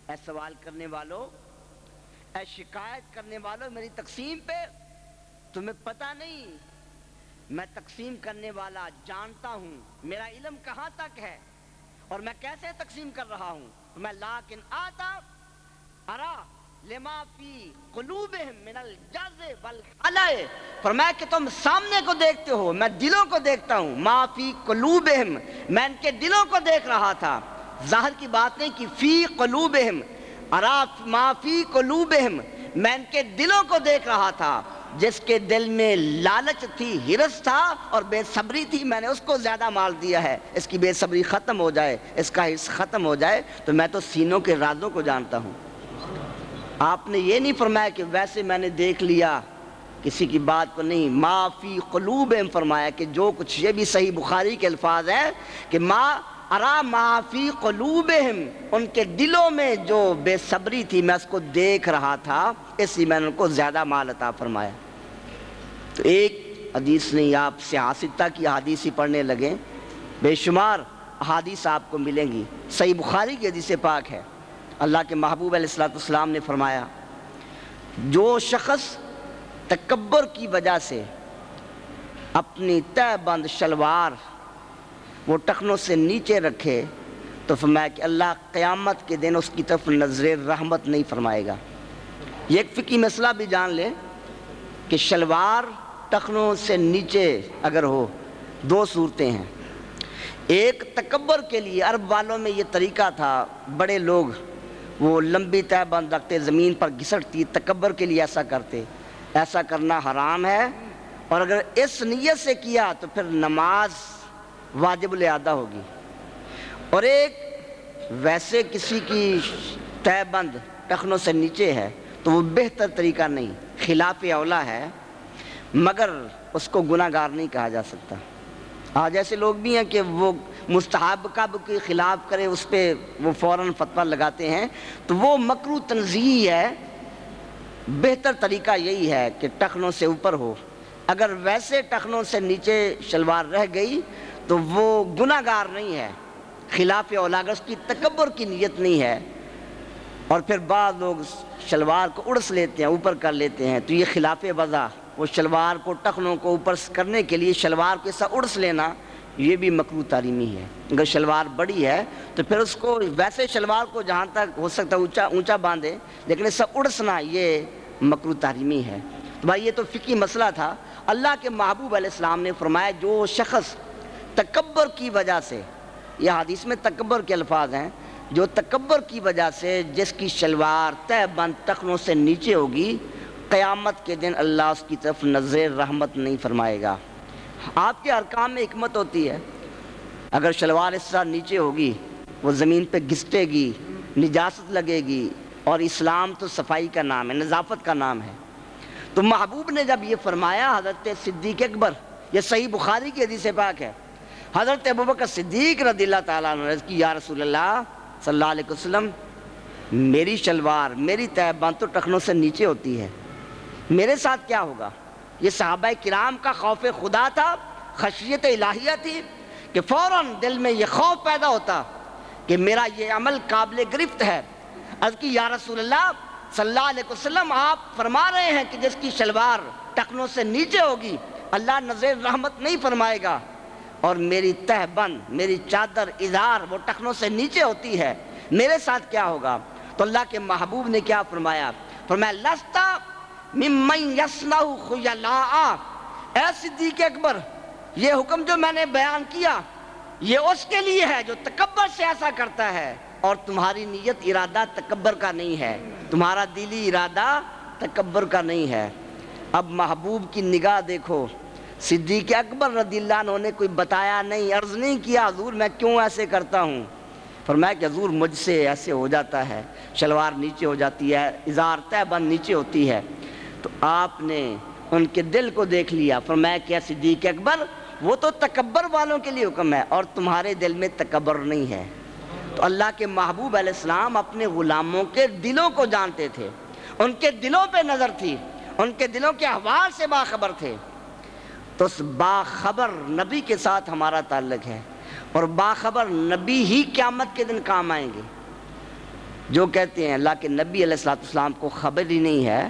اے سوال کرنے والوں، اے شکایت کرنے والوں، میری تقسیم پہ تمہیں پتہ نہیں میں تقسیم کرنے والا جانتا ہوں میرا علم کہاں تک ہے اور میں کیسے تقسیم کر رہا ہوں. میں لیکن آتا ارا لما فی قلوبہم من الجز والخلع، فرمایا کہ تم سامنے کو دیکھتے ہو، میں دلوں کو دیکھتا ہوں. ما فی قلوبہم، میں ان کے دلوں کو دیکھ رہا تھا. ظاہر کی بات نہیں کہ فی قلوبہم، ارا ما فی قلوبہم، میں ان کے دلوں کو دیکھ رہا تھا. جس کے دل میں لالچ تھی، ہرس تھا اور بے صبری تھی، میں نے اس کو زیادہ مال دیا ہے. اس کی بے صبری ختم ہو جائے، اس کا ہرس ختم ہو جائے، تو میں تو سینوں کے رازوں کو جانتا ہوں. آپ نے یہ نہیں فرمایا کہ ویسے میں نے دیکھ لیا، کسی کی بات کو نہیں. ما فی قلوبہم فرمایا کہ جو کچھ، یہ بھی صحیح بخاری کے الفاظ ہیں کہ ارا ما فی قلوبہم، ان کے دلوں میں جو بے صبری تھی میں اس کو دیکھ رہا تھا، اس لیے میں نے ان کو زیادہ مال عطا فرمایا. تو ایک حدیث نہیں، آپ سیاستہ کی احادیث ہی پڑھنے لگیں، بے شمار احادیث آپ کو ملیں گی. صحیح بخاری کی حدیث پاک ہے، اللہ کے محبوب علیہ السلام نے فرمایا جو شخص تکبر کی وجہ سے اپنی تہ بند شلوار وہ ٹخنوں سے نیچے رکھے تو فرمایا کہ اللہ قیامت کے دن اس کی طرف نظر رحمت نہیں فرمائے گا. یہ ایک فقہی مسئلہ بھی جان لے کہ شلوار ٹخنوں سے نیچے اگر ہو، دو صورتیں ہیں. ایک تکبر کے لیے، عرب والوں میں یہ طریقہ تھا، بڑے لوگ وہ لمبی تہ بند رکھتے، زمین پر گھسٹتی، تکبر کے لیے ایسا کرتے. ایسا کرنا حرام ہے، اور اگر اس نیت سے کیا تو پھر نماز واجب الادا ہوگی. اور ایک ویسے کسی کی تہ بند ٹخنوں سے نیچے ہے تو وہ بہتر طریقہ نہیں، خلاف اولا ہے، مگر اس کو گناہ گار نہیں کہا جا سکتا. آج ایسے لوگ بھی ہیں کہ وہ مستحب کب کے خلاف کرے اس پہ وہ فوراً فتویٰ لگاتے ہیں، تو وہ مکروہ تنزیہی ہے. بہتر طریقہ یہی ہے کہ ٹخنوں سے اوپر ہو. اگر ویسے ٹخنوں سے نیچے شلوار رہ گئی تو وہ گناہ گار نہیں ہے، خلاف اولا، اگر اس کی تکبر کی نیت نہیں ہے. اور پھر بعض لوگ شلوار کو اڑس لیتے ہیں، اوپر کر لیتے ہیں، تو یہ خلاف وضع، وہ شلوار کو ٹخنوں کو اوپر کرنے کے لیے شلوار کو ایسا اڑس لینا، یہ بھی مکروہ تحریمی ہے. اگر شلوار بڑی ہے تو پھر اس کو ویسے شلوار کو جہاں تک ہو سکتا ہے اونچا باندھے، لیکن ایسا اڑسنا یہ مکروہ تحریمی ہے. تو بھائی یہ تو فقہی مسئلہ تھا. اللہ کے محبوب علیہ السلام نے فرمایا جو شخص تکبر کی وجہ سے، یہ حدیث میں تکبر کے الفاظ ہیں، جو تکبر کی وجہ سے جس کی شلوار تہ بند ٹخنوں سے نیچے ہوگی، قیامت کے دن اللہ اس کی طرف نظر رحمت نہیں فرمائے گا. آپ کے ارکان میں حکمت ہوتی ہے. اگر شلوار اس طرح نیچے ہوگی، وہ زمین پہ گھسٹے گی، نجاست لگے گی، اور اسلام تو صفائی کا نام ہے، نظافت کا نام ہے. تو محبوب نے جب یہ فرمایا، حضرت صدیق اکبر، یہ صحیح بخاری کی حدیث پاک ہے، حضرت ابوبکر صدیق رضی اللہ تعالیٰ عنہ نے عرض کی یا رسول اللہ صلی اللہ علیہ وسلم، میری شلوار، میری تہ بند تو ٹخنوں سے نیچے ہوتی ہے، میرے ساتھ کیا ہوگا؟ یہ صحابہ کرام کا خوف خدا تھا، خشیت الہیہ تھی کہ فوراً دل میں یہ خوف پیدا ہوتا کہ میرا یہ عمل قابل گرفت ہے. عرض کی یا رسول اللہ صلی اللہ علیہ وسلم، آپ فرما رہے ہیں کہ جس کی شلوار ٹخنوں سے نیچے ہوگی اللہ نظر رحمت نہیں فرمائے گا، اور میری تہ بند، میری چادر، ازار وہ ٹخنوں سے نیچے ہوتی ہے، میرے ساتھ کیا ہوگا؟ تو اللہ کے محبوب نے کیا فرمایا؟ فرمایا لستا ممن یصنع خیلاء، اے صدیق اکبر، یہ حکم جو میں نے بیان کیا یہ اس کے لیے ہے جو تکبر سے ایسا کرتا ہے، اور تمہاری نیت ارادہ تکبر کا نہیں ہے، تمہارا دلی ارادہ تکبر کا نہیں ہے. اب محبوب کی نگاہ دیکھو، صدیق اکبر رضی اللہ عنہ نے کوئی بتایا نہیں، عرض نہیں کیا حضور میں کیوں ایسے کرتا ہوں. فرمایا کہ حضور مجھ سے ایسے ہو جاتا ہے، شلوار نیچے ہو جاتی ہے، ازار تہ بند نیچے ہوتی ہے. تو آپ نے ان کے دل کو دیکھ لیا. فرمایا کہ صدیق اکبر، وہ تو تکبر والوں کے لیے حکم ہے، اور تمہارے دل میں تکبر نہیں ہے. تو اللہ کے محبوب علیہ السلام اپنے غلاموں کے دلوں کو جانتے تھے، ان کے دلوں پہ نظر تھی، ان کے دلوں کے احوال سے باخبر تھے. تو اس باخبر نبی کے ساتھ ہمارا تعلق ہے، اور باخبر نبی ہی قیامت کے دن کام آئیں گے. جو کہتے ہیں اللہ کے نبی علیہ السلام کو خبر ہی نہیں ہے،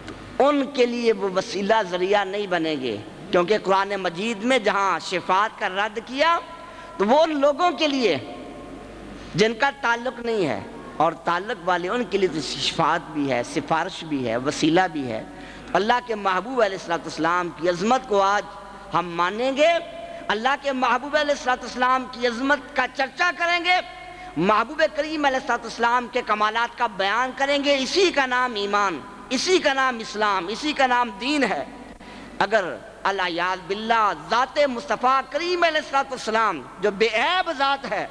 تو ان کے لیے وہ وسیلہ ذریعہ نہیں بنیں گے. کیونکہ قرآن مجید میں جہاں شفاعت کا رد کیا تو وہ ان لوگوں کے لیے جن کا تعلق نہیں ہے، اور تعلق والے ان کے لیے تو شفاعت بھی ہے، سفارش بھی ہے، وسیلہ بھی ہے۔ اللہ کے محبوب علیہ السلام کی عظمت کو آج ہم مانیں گے، اللہ کے محبوب علیہ السلام کی عظمت کا چرچا کریں گے، محبوب کریم علیہ السلام کے کمالات کا بیان کریں گے۔ اسی کا نام ایمان، اسی کا نام اسلام، اسی کا نام دین ہے۔ اگر العیاذ باللہ ذات مصطفیٰ کریم علیہ السلام جو بے عیب ذات ہے،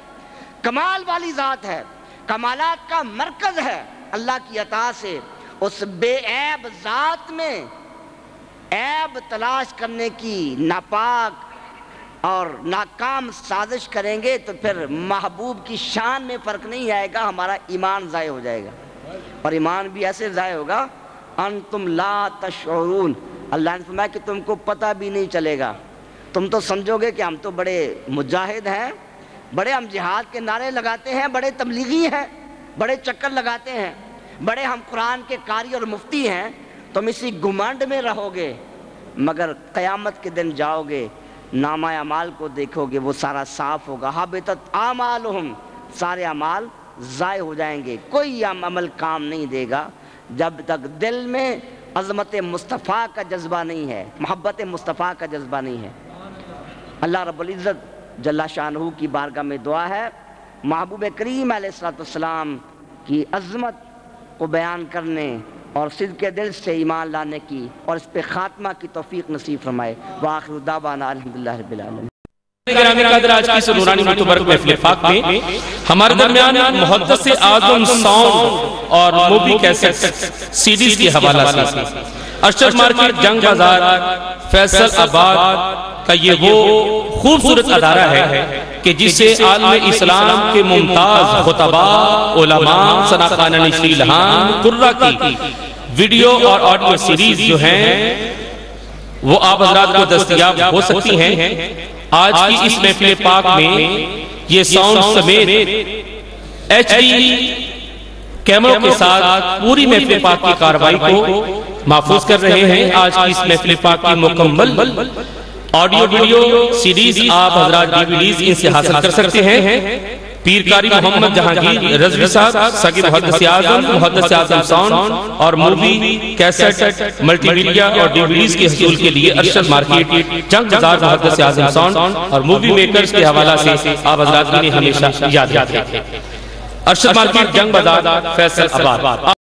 کمال والی ذات ہے، کمالات کا مرکز ہے، اللہ کی عطا سے اس بے عیب ذات میں عیب تلاش کرنے کی ناپاک اور ناکام سازش کریں گے تو پھر محبوب کی شان میں فرق نہیں آئے گا، ہمارا ایمان ضائع ہو جائے گا، اور ایمان بھی ایسے ضائع ہوگا انتم لا تشعرون۔ اللہ نے فرمایا کہ تم کو پتہ بھی نہیں چلے گا، تم تو سمجھو گے کہ ہم تو بڑے مجاہد ہیں، بڑے ہم جہاد کے نعرے لگاتے ہیں، بڑے تبلیغی ہیں، بڑے چکر لگاتے ہیں، بڑے ہم قرآن کے قاری اور مفتی ہیں، تم اسی گمانڈ میں رہو گے، مگر قیامت کے دن جاؤ گے، نامہ اعمال کو دیکھو گے، وہ سارا صاف ہوگا، حبطت اعمالہم، سارے اعمال ضائع ہو جائیں گے، کوئی عمل کام نہیں دے گا جب تک دل میں عظمت مصطفیٰ کا جذبہ نہیں ہے، محبت مصطفیٰ کا جذبہ نہیں ہے۔ اللہ رب العزت جل شانہ کی بارگاہ میں دعا ہے محبوب کریم علیہ السلام کی عظمت کو بیان کرنے اور صدق دل سے ایمان لانے کی اور اس پہ خاتمہ کی توفیق نصیب فرمائے۔ وآخر دعوانا الحمدللہ رب العالمین۔
گرامی قدر، آج کی سنورانی متبرک محفل پاک میں ہمارے درمیان محدث اعظم ساؤنڈ اور مووی کیسٹ سیڈیز کی حوالہ سے ارشد مارکیٹ جنگ بازار فیصل آباد کا یہ وہ خوبصورت ادارہ ہے کہ جسے عالم اسلام کے ممتاز خطباء، علماء، ثناخوان نشری لہان، قرہ کی ویڈیو اور آڈیو سیریز جو ہیں وہ آپ حضرات کو دستیاب ہو سکتی ہیں۔ آج کی اس محفل پاک میں یہ ساؤنڈ سمیت ایچ ڈی کیمروں کے ساتھ پوری محفل پاک کی کاروائی کو محفوظ کر رہے ہیں۔ آج کی اس محفل پاک کی مکمل آڈیو ویڈیو سیریز آپ حضرات ڈیویڈیز ان سے حاصل کر سکتے ہیں۔ پیر قاری محمد جہانگیر رضوی صاحب ساقی محدث اعظم ساؤنڈ اور مووی کیسٹ ملٹی میڈیا اور ڈیویڈیز کے حصول کے لیے ارشد مارکیٹ جنگ بازار محدث اعظم ساؤنڈ اور مووی میکرز کے حوالہ سے آپ حضرات نے ہمیشہ یاد رکھیں۔ ارشد مارکیٹ جنگ بازار فیصل آباد۔